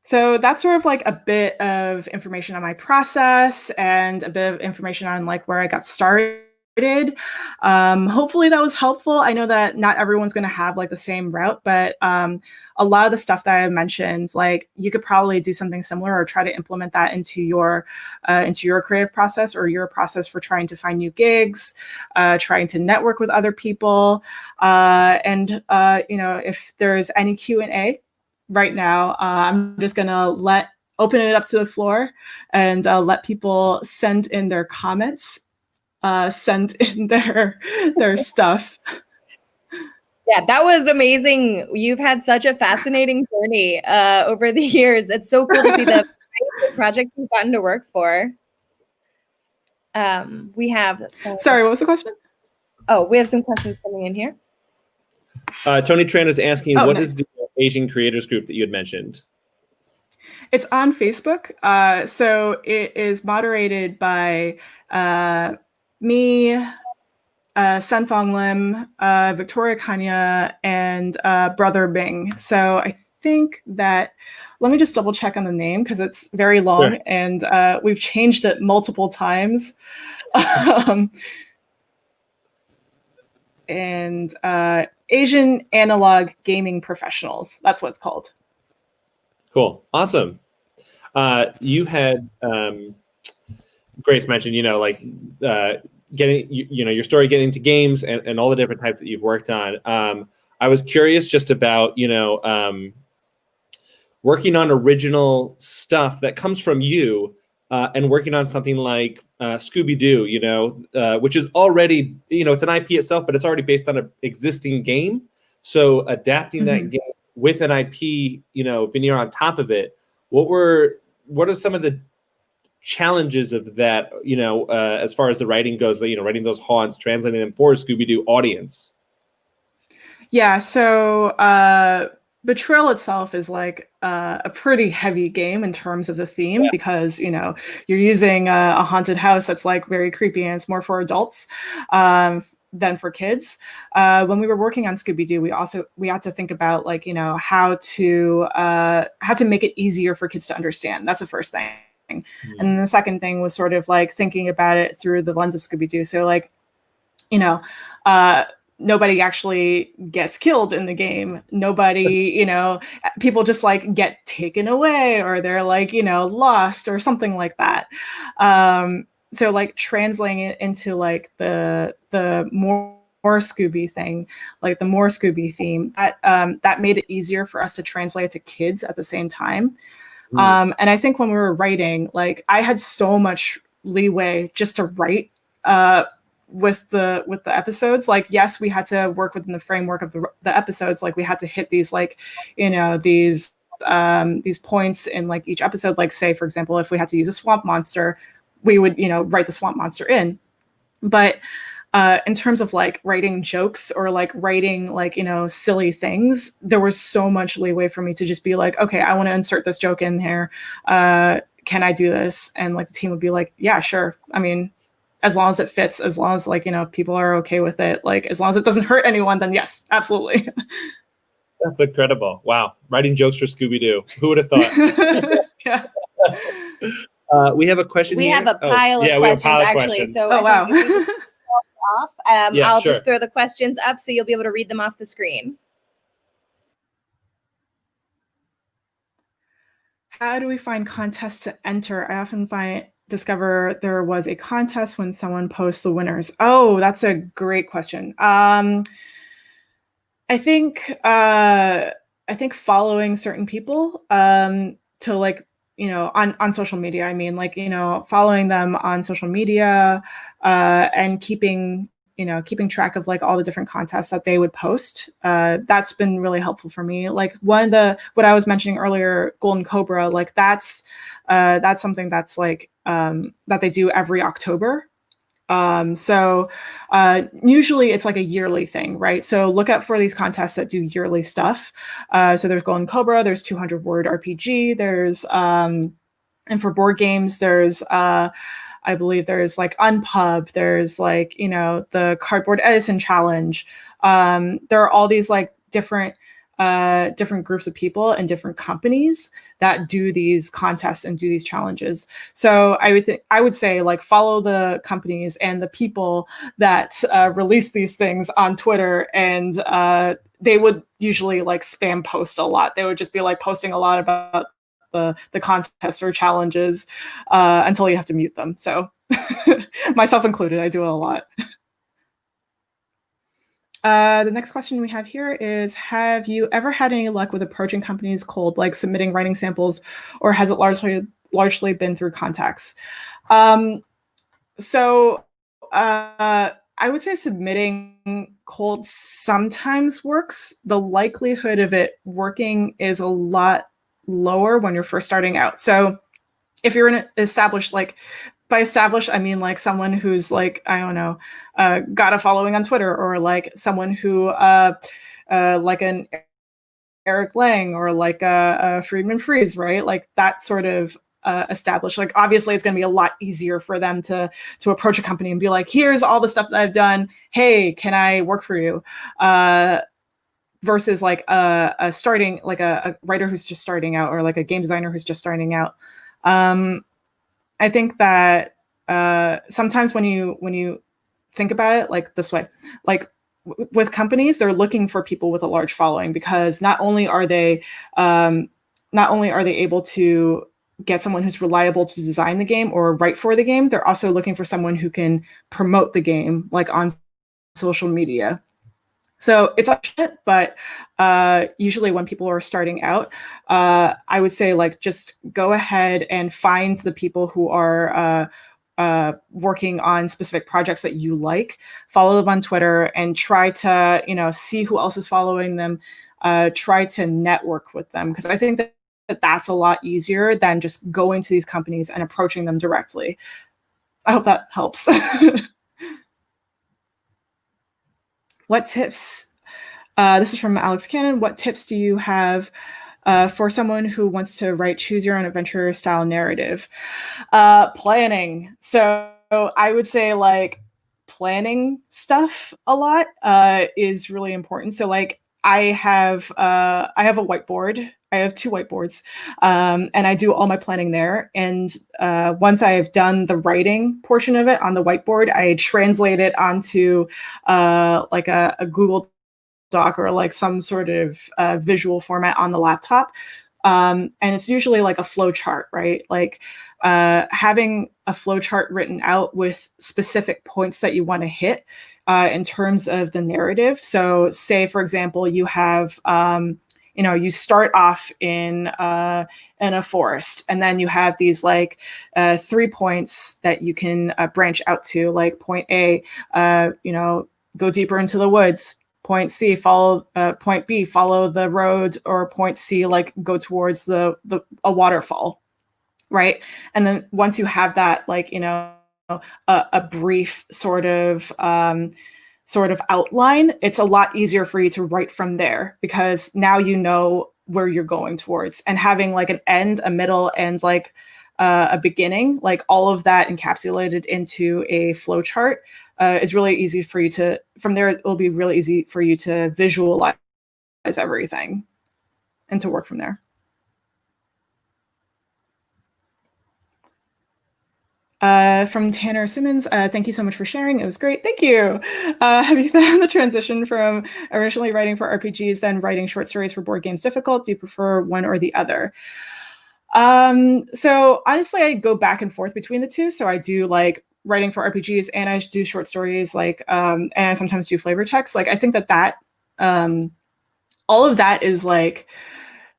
So that's sort of like a bit of information on my process and a bit of information on like where I got started Hopefully that was helpful. I know that not everyone's going to have like the same route, but a lot of the stuff that I mentioned, like you could probably do something similar or try to implement that into your creative process or your process for trying to find new gigs, trying to network with other people, and if there's any Q&A right now, I'm just going to open it up to the floor and let people send in their comments. Send in their stuff. Yeah, that was amazing. You've had such a fascinating journey over the years. It's so cool to see the project you've gotten to work for. We have Sorry, what was the question? Oh, we have some questions coming in here. Tony Tran is asking, what nice. is the Asian creators group that you had mentioned? It's on Facebook. So it is moderated by me, Sun Fong Lim, Victoria Kanya, and Brother Bing. So I think that, let me just double check on the name because it's very long. Sure. And we've changed it multiple times. And Asian Analog Gaming Professionals. That's what it's called. Cool. Awesome. You had Grace mentioned, getting, your story getting into games and all the different types that you've worked on. I was curious just about, working on original stuff that comes from you and working on something like Scooby-Doo, which is already, it's an IP itself, but it's already based on an existing game. So adapting that game with an IP, veneer on top of it, what are some of the challenges of that, as far as the writing goes, writing those haunts, translating them for a Scooby-Doo audience? Yeah, so Betrayal itself is like a pretty heavy game in terms of the theme, because, you're using a haunted house that's like very creepy and it's more for adults than for kids. When we were working on Scooby-Doo, we had to think about how to make it easier for kids to understand. That's the first thing. And then the second thing was sort of like thinking about it through the lens of Scooby-Doo. So nobody actually gets killed in the game. Nobody, people just like get taken away or they're like, lost or something like that. So like translating it into like the more Scooby thing, like the more Scooby theme, that made it easier for us to translate it to kids at the same time. And I think when we were writing, like I had so much leeway just to write with the episodes. Like, yes, we had to work within the framework of the episodes. Like we had to hit these these points in like each episode. Like say, for example, if we had to use a swamp monster, we would, write the swamp monster in. But in terms of like writing jokes or like writing like, silly things, there was so much leeway for me to just be like, okay, I want to insert this joke in here. Can I do this? And like the team would be like, yeah, sure. I mean, as long as it fits, as long as like, people are okay with it, like as long as it doesn't hurt anyone, then yes, absolutely. That's incredible. Wow. Writing jokes for Scooby-Doo. Who would have thought? Yeah. We have a question here. We have a pile of questions, actually. Questions. So wow. off. I'll just throw the questions up so you'll be able to read them off the screen. How do we find contests to enter? I often discover there was a contest when someone posts the winners. Oh, that's a great question. I think following certain people to like, on social media. I mean, like, following them on social media and keeping track of like all the different contests that they would post. That's been really helpful for me. Like what I was mentioning earlier, Golden Cobra, like that's something that's like that they do every October. So usually it's like a yearly thing, right? So look out for these contests that do yearly stuff. So there's Golden Cobra, there's 200 Word RPG, there's and for board games, there's I believe there's like Unpub, there's like, the Cardboard Edison Challenge. There are all these like different different groups of people and different companies that do these contests and do these challenges. So I would say like follow the companies and the people that release these things on Twitter, and they would usually like spam post a lot. They would just be like posting a lot about the contests or challenges until you have to mute them. So myself included, I do it a lot. The next question we have here is, have you ever had any luck with approaching companies cold, like submitting writing samples, or has it largely been through contacts? So I would say submitting cold sometimes works. The likelihood of it working is a lot lower when you're first starting out. So if you're an established, like by established, I mean like someone who's like, I don't know, got a following on Twitter, or like someone who like an Eric Lang or like a Friedman Freeze, right? Like that sort of established. Like obviously it's going to be a lot easier for them to approach a company and be like, here's all the stuff that I've done. Hey, can I work for you? Versus like a starting, like a writer who's just starting out, or like a game designer who's just starting out. I think that sometimes when you think about it like this way, like with companies, they're looking for people with a large following, because not only are they able to get someone who's reliable to design the game or write for the game, they're also looking for someone who can promote the game, like on social media. So it's optional, but usually when people are starting out, I would say like just go ahead and find the people who are working on specific projects that you like, follow them on Twitter, and try to, see who else is following them, try to network with them, because I think that that's a lot easier than just going to these companies and approaching them directly. I hope that helps. What tips, this is from Alex Cannon, what tips do you have for someone who wants to write choose your own adventure style narrative? Planning. So I would say like planning stuff a lot is really important. So like I have a whiteboard. I have 2 whiteboards, and I do all my planning there. And once I have done the writing portion of it on the whiteboard, I translate it onto like a Google Doc or like some sort of visual format on the laptop. And it's usually like a flow chart, right? Like having a flow chart written out with specific points that you want to hit in terms of the narrative. So say, for example, you have you start off in a forest, and then you have these like 3 points that you can branch out to, like point A, go deeper into the woods. Point C, follow point B, follow the road, or point C, like go towards a waterfall, right? And then once you have that, like a brief sort of outline, it's a lot easier for you to write from there, because now you know where you're going towards. And having like an end, a middle, and like a beginning, like all of that encapsulated into a flow chart is really easy for you to, from there, it will be really easy for you to visualize everything and to work from there. From Tanner Simmons, thank you so much for sharing. It was great. Thank you. Have you found the transition from originally writing for RPGs, then writing short stories for board games difficult? Do you prefer one or the other? So honestly, I go back and forth between the two. So I do like writing for RPGs, and I do short stories, like, and I sometimes do flavor text. Like, I think that all of that is like,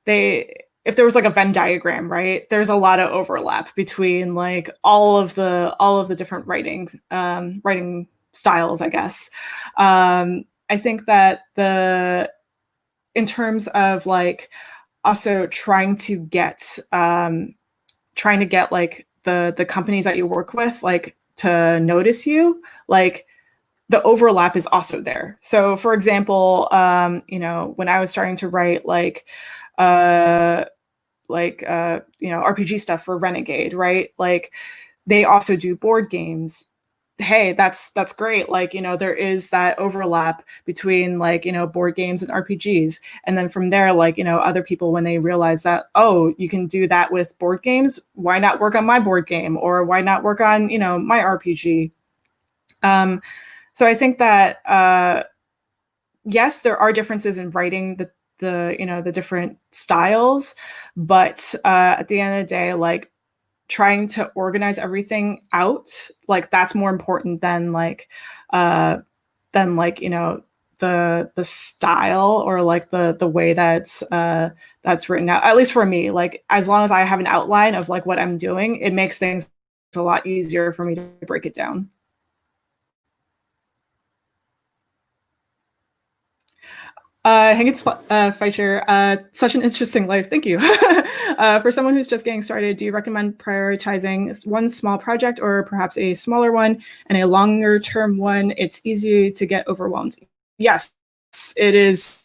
if there was like a Venn diagram, right, there's a lot of overlap between like all of the different writing styles, I guess. I think that in terms of like also trying to get like the companies that you work with, like, to notice you, like, the overlap is also there. So for example, when I was starting to write RPG stuff for Renegade, right? Like, they also do board games. hey, that's great. Like, there is that overlap between like, board games and RPGs. And then from there, like, other people, when they realize that, oh, you can do that with board games, why not work on my board game? Or why not work on, my RPG? So I think that, yes, there are differences in writing the different styles, but at the end of the day, like, trying to organize everything out, like, that's more important than like the style, or like the way that's written out. At least for me, like, as long as I have an outline of like what I'm doing, it makes things a lot easier for me to break it down. Higgins Feicher, such an interesting life. Thank you. For someone who's just getting started, do you recommend prioritizing one small project, or perhaps a smaller one and a longer term one? It's easy to get overwhelmed. Yes, it is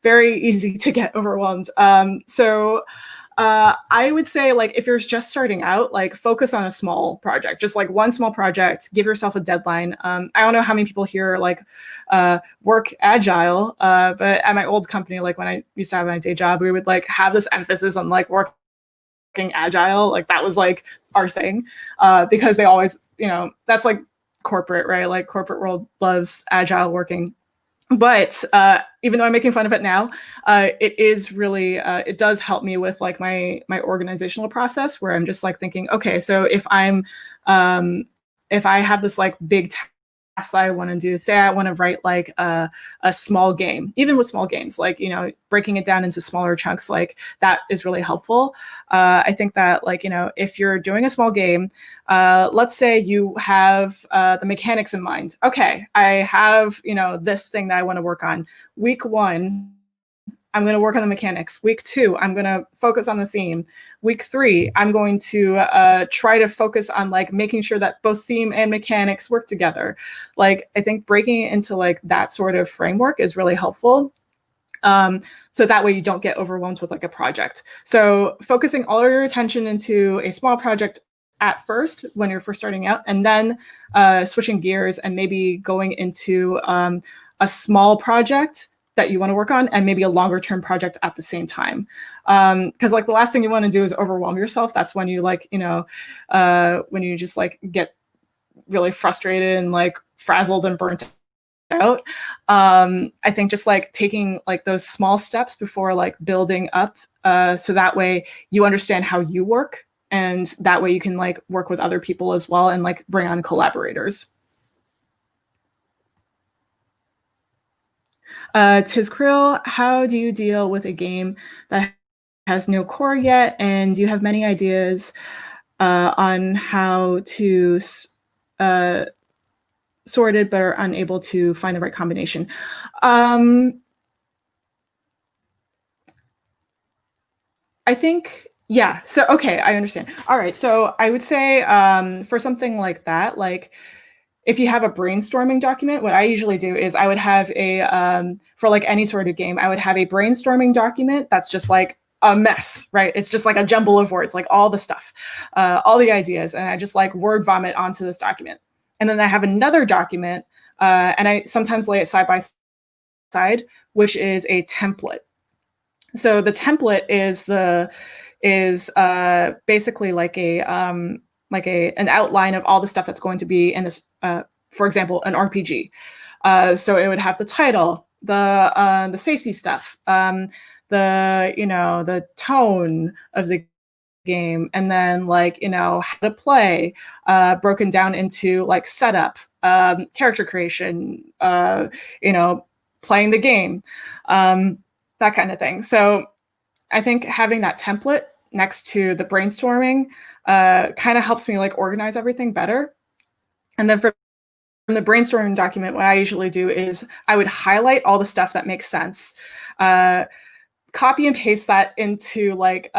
very easy to get overwhelmed. I would say, like, if you're just starting out, like, focus on a small project, just like one small project, give yourself a deadline. I don't know how many people here like work agile, but at my old company, like when I used to have my day job, we would like have this emphasis on like working agile. Like, that was like our thing, because they always, that's like corporate, right? Like, corporate world loves agile working. But even though I'm making fun of it now, it is really, it does help me with like my organizational process, where I'm just like thinking, okay, so if I have this like big task that I want to do, say I want to write like a small game, even with small games, like, breaking it down into smaller chunks, like, that is really helpful. I think that, like, if you're doing a small game, let's say you have the mechanics in mind. Okay, I have, this thing that I want to work on. Week 1, I'm going to work on the mechanics. Week 2, I'm going to focus on the theme. Week 3, I'm going to try to focus on like making sure that both theme and mechanics work together. Like, I think breaking it into like that sort of framework is really helpful. So that way you don't get overwhelmed with like a project. So focusing all your attention into a small project at first, when you're first starting out, and then switching gears and maybe going into a small project that you want to work on, and maybe a longer term project at the same time. Because like the last thing you want to do is overwhelm yourself. That's when you like, when you just like get really frustrated and like frazzled and burnt out. I think just like taking like those small steps before like building up, so that way you understand how you work, and that way you can like work with other people as well, and like bring on collaborators. Tiz Krill, how do you deal with a game that has no core yet, and do you have many ideas on how to sort it, but are unable to find the right combination? I think, yeah. So, okay, I understand. All right. So I would say for something like that, like, if you have a brainstorming document, what I usually do is I would have a, for like any sort of game, I would have a brainstorming document that's just like a mess, right? It's just like a jumble of words, like all the stuff, all the ideas, and I just like word vomit onto this document. And then I have another document, and I sometimes lay it side by side, which is a template. So the template is basically like an outline of all the stuff that's going to be in this, for example, an RPG. So it would have the title, the safety stuff, the tone of the game, and then like, how to play, broken down into like setup, character creation, playing the game, that kind of thing. So I think having that template next to the brainstorming kind of helps me like organize everything better. And then from the brainstorming document, what I usually do is I would highlight all the stuff that makes sense, copy and paste that into like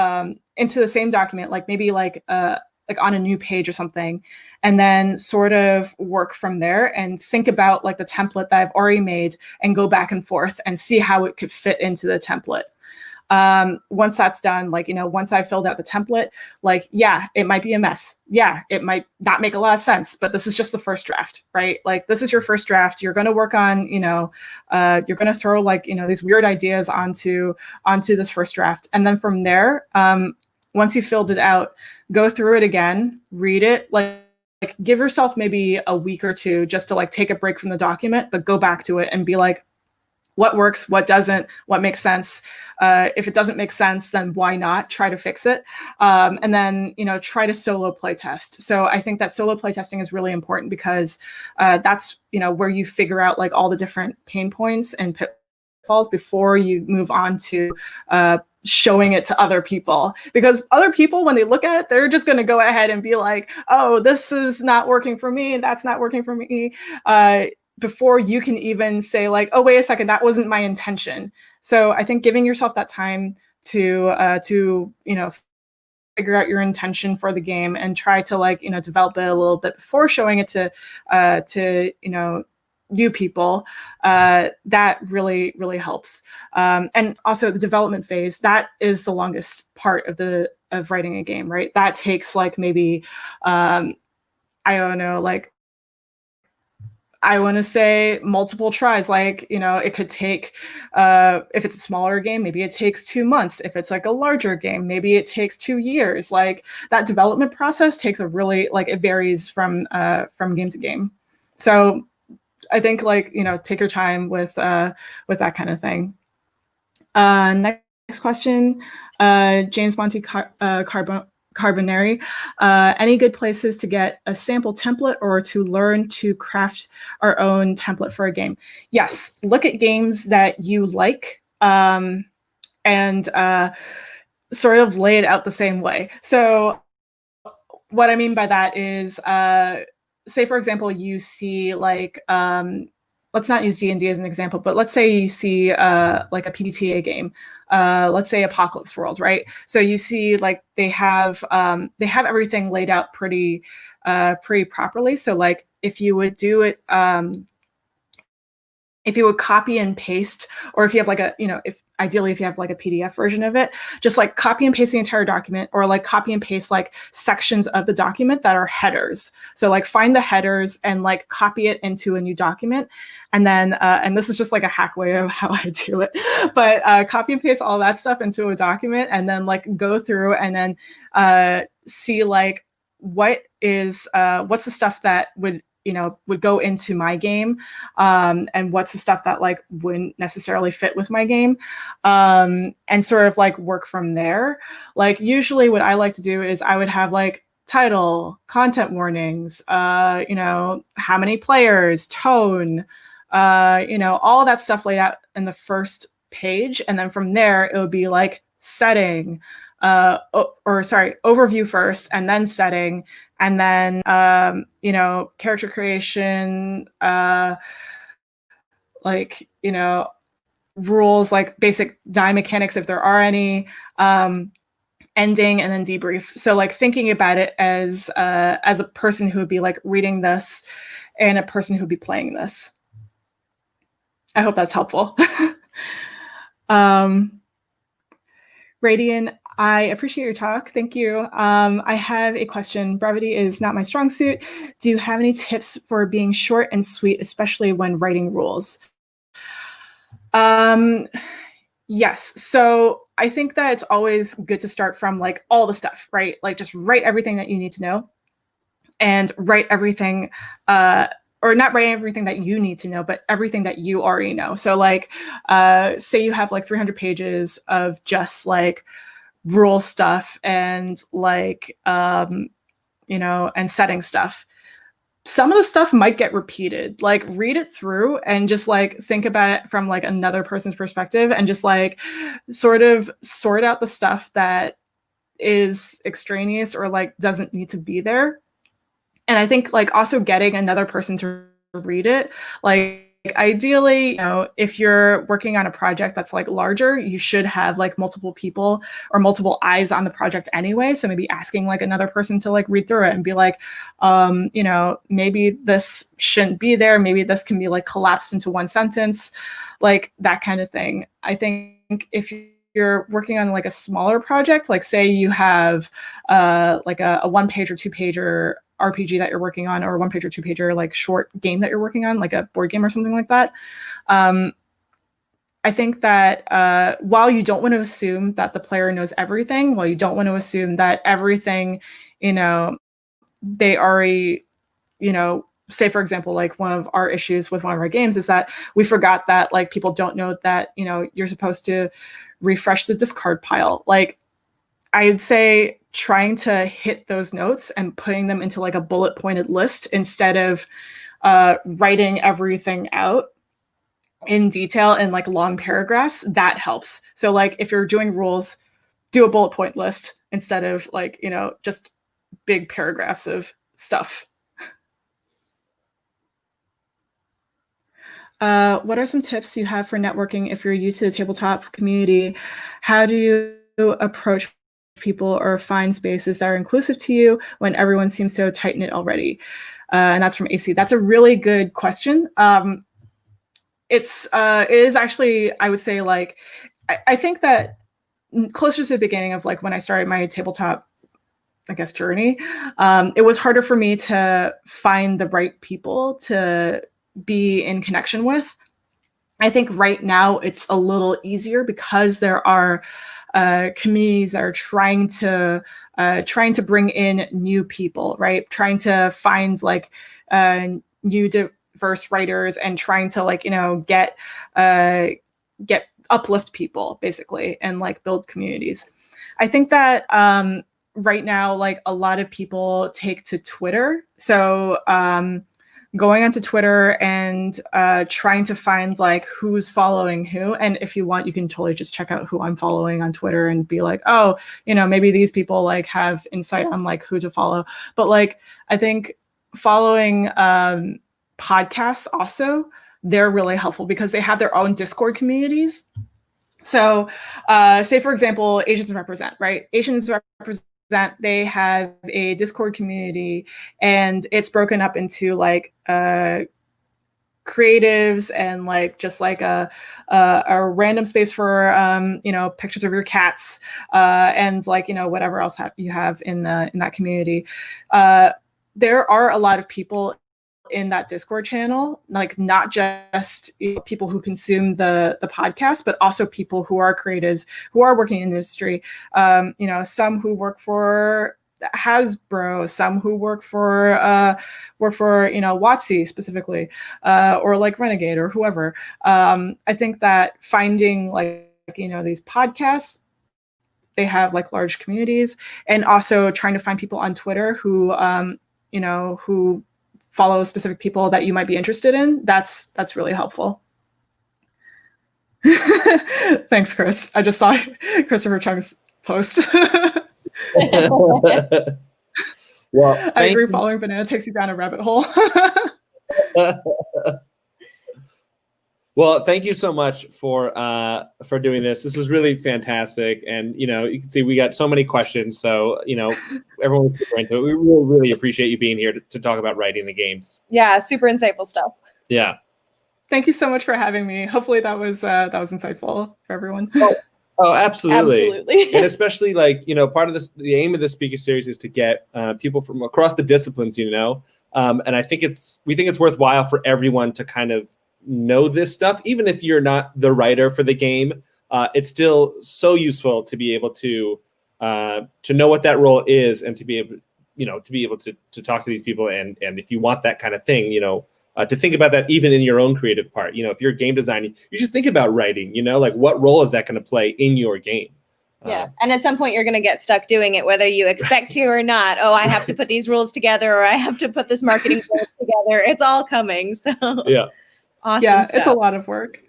into the same document, like maybe like on a new page or something, and then sort of work from there and think about like the template that I've already made and go back and forth and see how it could fit into the template. Once that's done, like, once I've filled out the template, like, yeah, it might be a mess. Yeah, it might not make a lot of sense, but this is just the first draft, right? Like, this is your first draft. You're going to work on, you're going to throw like, these weird ideas onto this first draft. And then from there, once you filled it out, go through it again, read it, like give yourself maybe a week or two just to like take a break from the document, but go back to it and be like, what works, what doesn't, what makes sense. If it doesn't make sense, then why not try to fix it? And then, try to solo play test. So I think that solo play testing is really important because that's, where you figure out like all the different pain points and pitfalls before you move on to showing it to other people. Because other people, when they look at it, they're just going to go ahead and be like, oh, this is not working for me. That's not working for me. Before you can even say like, oh, wait a second, that wasn't my intention. So I think giving yourself that time to figure out your intention for the game and try to like, develop it a little bit before showing it to new people, that really, really helps. And also the development phase, that is the longest part of writing a game, right? That takes like maybe, I don't know, like, I want to say multiple tries. Like, it could take, if it's a smaller game, maybe it takes 2 months. If it's like a larger game, maybe it takes 2 years. Like that development process takes a really, like it varies from game to game. So I think like, take your time with that kind of thing. Next question, James Monty Carbonari. Any good places to get a sample template or to learn to craft our own template for a game? Yes, look at games that you like and sort of lay it out the same way. So what I mean by that is, say, for example, you see like, let's not use D&D as an example, but let's say you see like a PBTA game, let's say Apocalypse World, right? So you see like they have everything laid out pretty properly. So like if you would do it, if you would copy and paste, or if you have like ideally if you have like a PDF version of it, just like copy and paste the entire document, or like copy and paste like sections of the document that are headers. So like find the headers and like copy it into a new document. And then, and this is just like a hack way of how I do it, but copy and paste all that stuff into a document and then like go through and then see like what's the stuff that would go into my game, and what's the stuff that like wouldn't necessarily fit with my game, and sort of like work from there. Like usually what I like to do is I would have like title, content warnings, how many players, tone, all that stuff laid out in the first page. And then from there, it would be like setting, overview first and then setting, and then character creation, rules, like basic die mechanics if there are any, ending, and then debrief. So like thinking about it as a person who would be like reading this and a person who would be playing this. I hope that's helpful. Radian, I appreciate your talk. Thank you. I have a question. Brevity is not my strong suit. Do you have any tips for being short and sweet, especially when writing rules? Yes. So I think that it's always good to start from like all the stuff, right? Like just write everything that you need to know, and write everything, or not write everything that you need to know, but everything that you already know. So like, say you have like 300 pages of just like rule stuff and like, and setting stuff. Some of the stuff might get repeated. Like read it through and just like think about it from like another person's perspective, and just like sort of sort out the stuff that is extraneous or like doesn't need to be there. And I think like also getting another person to read it, like ideally, if you're working on a project that's like larger, you should have like multiple people or multiple eyes on the project anyway. So maybe asking like another person to like read through it and be like, maybe this shouldn't be there. Maybe this can be like collapsed into one sentence, like that kind of thing. I think if you're working on like a smaller project, like say you have like a 1-page or 2-pager RPG that you're working on, or a 1-page or 2-pager like short game that you're working on, like a board game or something like that. I think that while you don't want to assume that the player knows everything, while you don't want to assume that everything, they already, say for example, like one of our issues with one of our games is that we forgot that like people don't know that, you're supposed to refresh the discard pile. Like I'd say trying to hit those notes and putting them into like a bullet pointed list instead of writing everything out in detail in like long paragraphs, that helps. So like if you're doing rules, do a bullet point list instead of like, just big paragraphs of stuff. What are some tips you have for networking if you're used to the tabletop community? How do you approach people or find spaces that are inclusive to you when everyone seems so tight-knit already? And that's from AC. That's a really good question. It is actually, I would say, like, I think that closer to the beginning of like when I started my tabletop, I guess, journey, it was harder for me to find the right people to be in connection with. I think right now it's a little easier because there are communities that are trying to bring in new people, right? Trying to find like new diverse writers and trying to like get uplift people basically and like build communities. I think that right now like a lot of people take to Twitter, so going onto Twitter and trying to find like who's following who. And if you want, you can totally just check out who I'm following on Twitter and be like, oh, maybe these people like have insight on like who to follow. But like, I think following podcasts also, they're really helpful because they have their own Discord communities. So say, for example, Asians Represent, right? Asians Represent, they have a Discord community and it's broken up into like creatives and like just like a random space for pictures of your cats and like whatever else you have in that community. There are a lot of people in that Discord channel, like not just people who consume the podcast, but also people who are creatives, who are working in the industry. Some who work for Hasbro, some who work for WotC specifically, or like Renegade or whoever. I think that finding like these podcasts, they have like large communities, and also trying to find people on Twitter who who follow specific people that you might be interested in. That's really helpful. Thanks, Chris. I just saw Christopher Chung's post. Well, I agree. Following Banana takes you down a rabbit hole. Well, thank you so much for doing this. This was really fantastic, and you can see we got so many questions. So everyone was super into it. We really, really appreciate you being here to talk about writing the games. Yeah, super insightful stuff. Yeah. Thank you so much for having me. Hopefully that was insightful for everyone. Oh, absolutely. Absolutely. And especially like part of the aim of the speaker series is to get people from across the disciplines. And I think we think it's worthwhile for everyone to kind of know this stuff, even if you're not the writer for the game. It's still so useful to be able to know what that role is, and to be able to talk to these people, and if you want that kind of thing, to think about that even in your own creative part. If you're game designing, you should think about writing. Like what role is that going to play in your game? Yeah, and at some point you're going to get stuck doing it, whether you expect to or not. Oh, I have to put these rules together, or I have to put this marketing plan together. It's all coming. So yeah. Awesome. Yeah, stuff. It's a lot of work.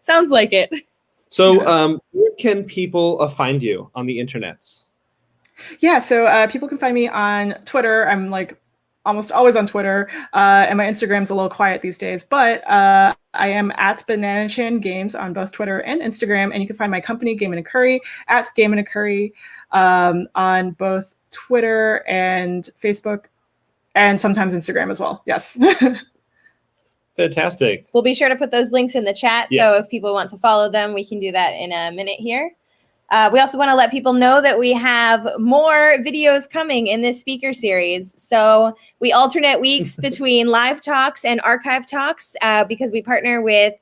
Sounds like it. So where can people find you on the internets? Yeah, so people can find me on Twitter. I'm like almost always on Twitter, and my Instagram's a little quiet these days, but I am at Banana Chan Games on both Twitter and Instagram, and you can find my company, Game and a Curry, at Game and a Curry on both Twitter and Facebook, and sometimes Instagram as well. Yes. Fantastic. We'll be sure to put those links in the chat. Yeah. So if people want to follow them, we can do that in a minute here. We also want to let people know that we have more videos coming in this speaker series. So we alternate weeks between live talks and archive talks because we partner with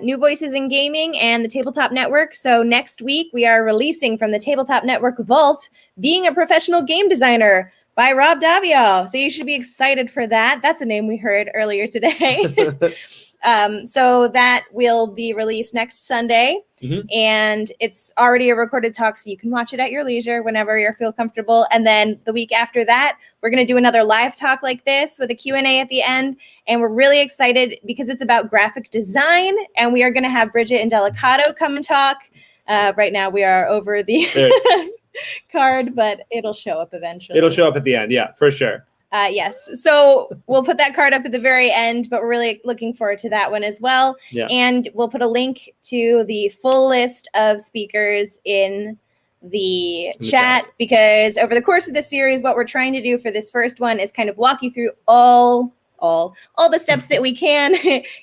New Voices in Gaming and the Tabletop Network. So next week we are releasing from the Tabletop Network Vault, Being a Professional Game Designer by Rob Davio. So you should be excited for that. That's a name we heard earlier today. So that will be released next Sunday. And it's already a recorded talk, so you can watch it at your leisure whenever you feel comfortable. And then the week after that, we're going to do another live talk like this with a Q&A at the end. And we're really excited because it's about graphic design. And we are going to have Bridget and Delicato come and talk. Right now we are over the card, but it'll show up eventually. It'll show up at the end. Yeah, for sure. Yes. So we'll put that card up at the very end, but we're really looking forward to that one as well. Yeah. And we'll put a link to the full list of speakers in the chat because over the course of this series, what we're trying to do for this first one is kind of walk you through all the steps that we can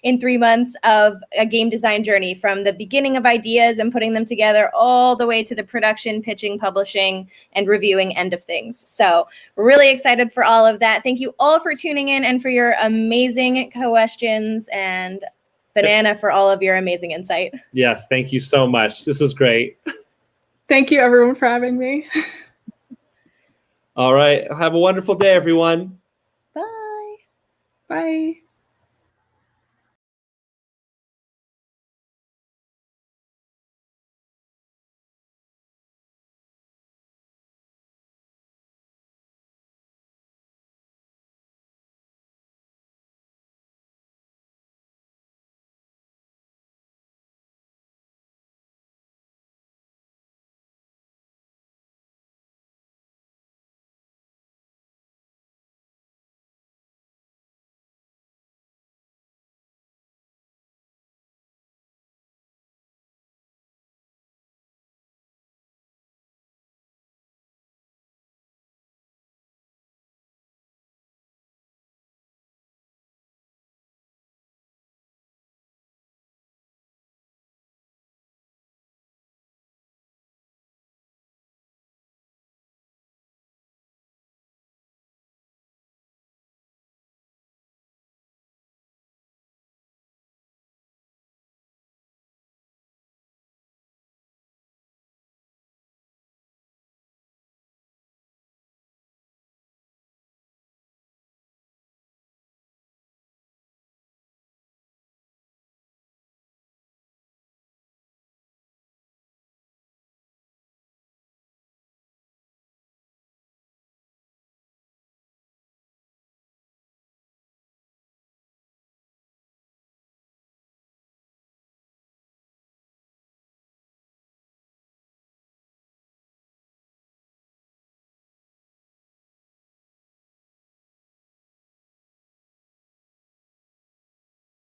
in 3 months of a game design journey, from the beginning of ideas and putting them together all the way to the production, pitching, publishing, and reviewing end of things. So we're really excited for all of that. Thank you all for tuning in and for your amazing questions, and Banana for all of your amazing insight. Yes, thank you so much. This was great. Thank you, everyone, for having me. All right. Have a wonderful day, everyone. Bye. Bye.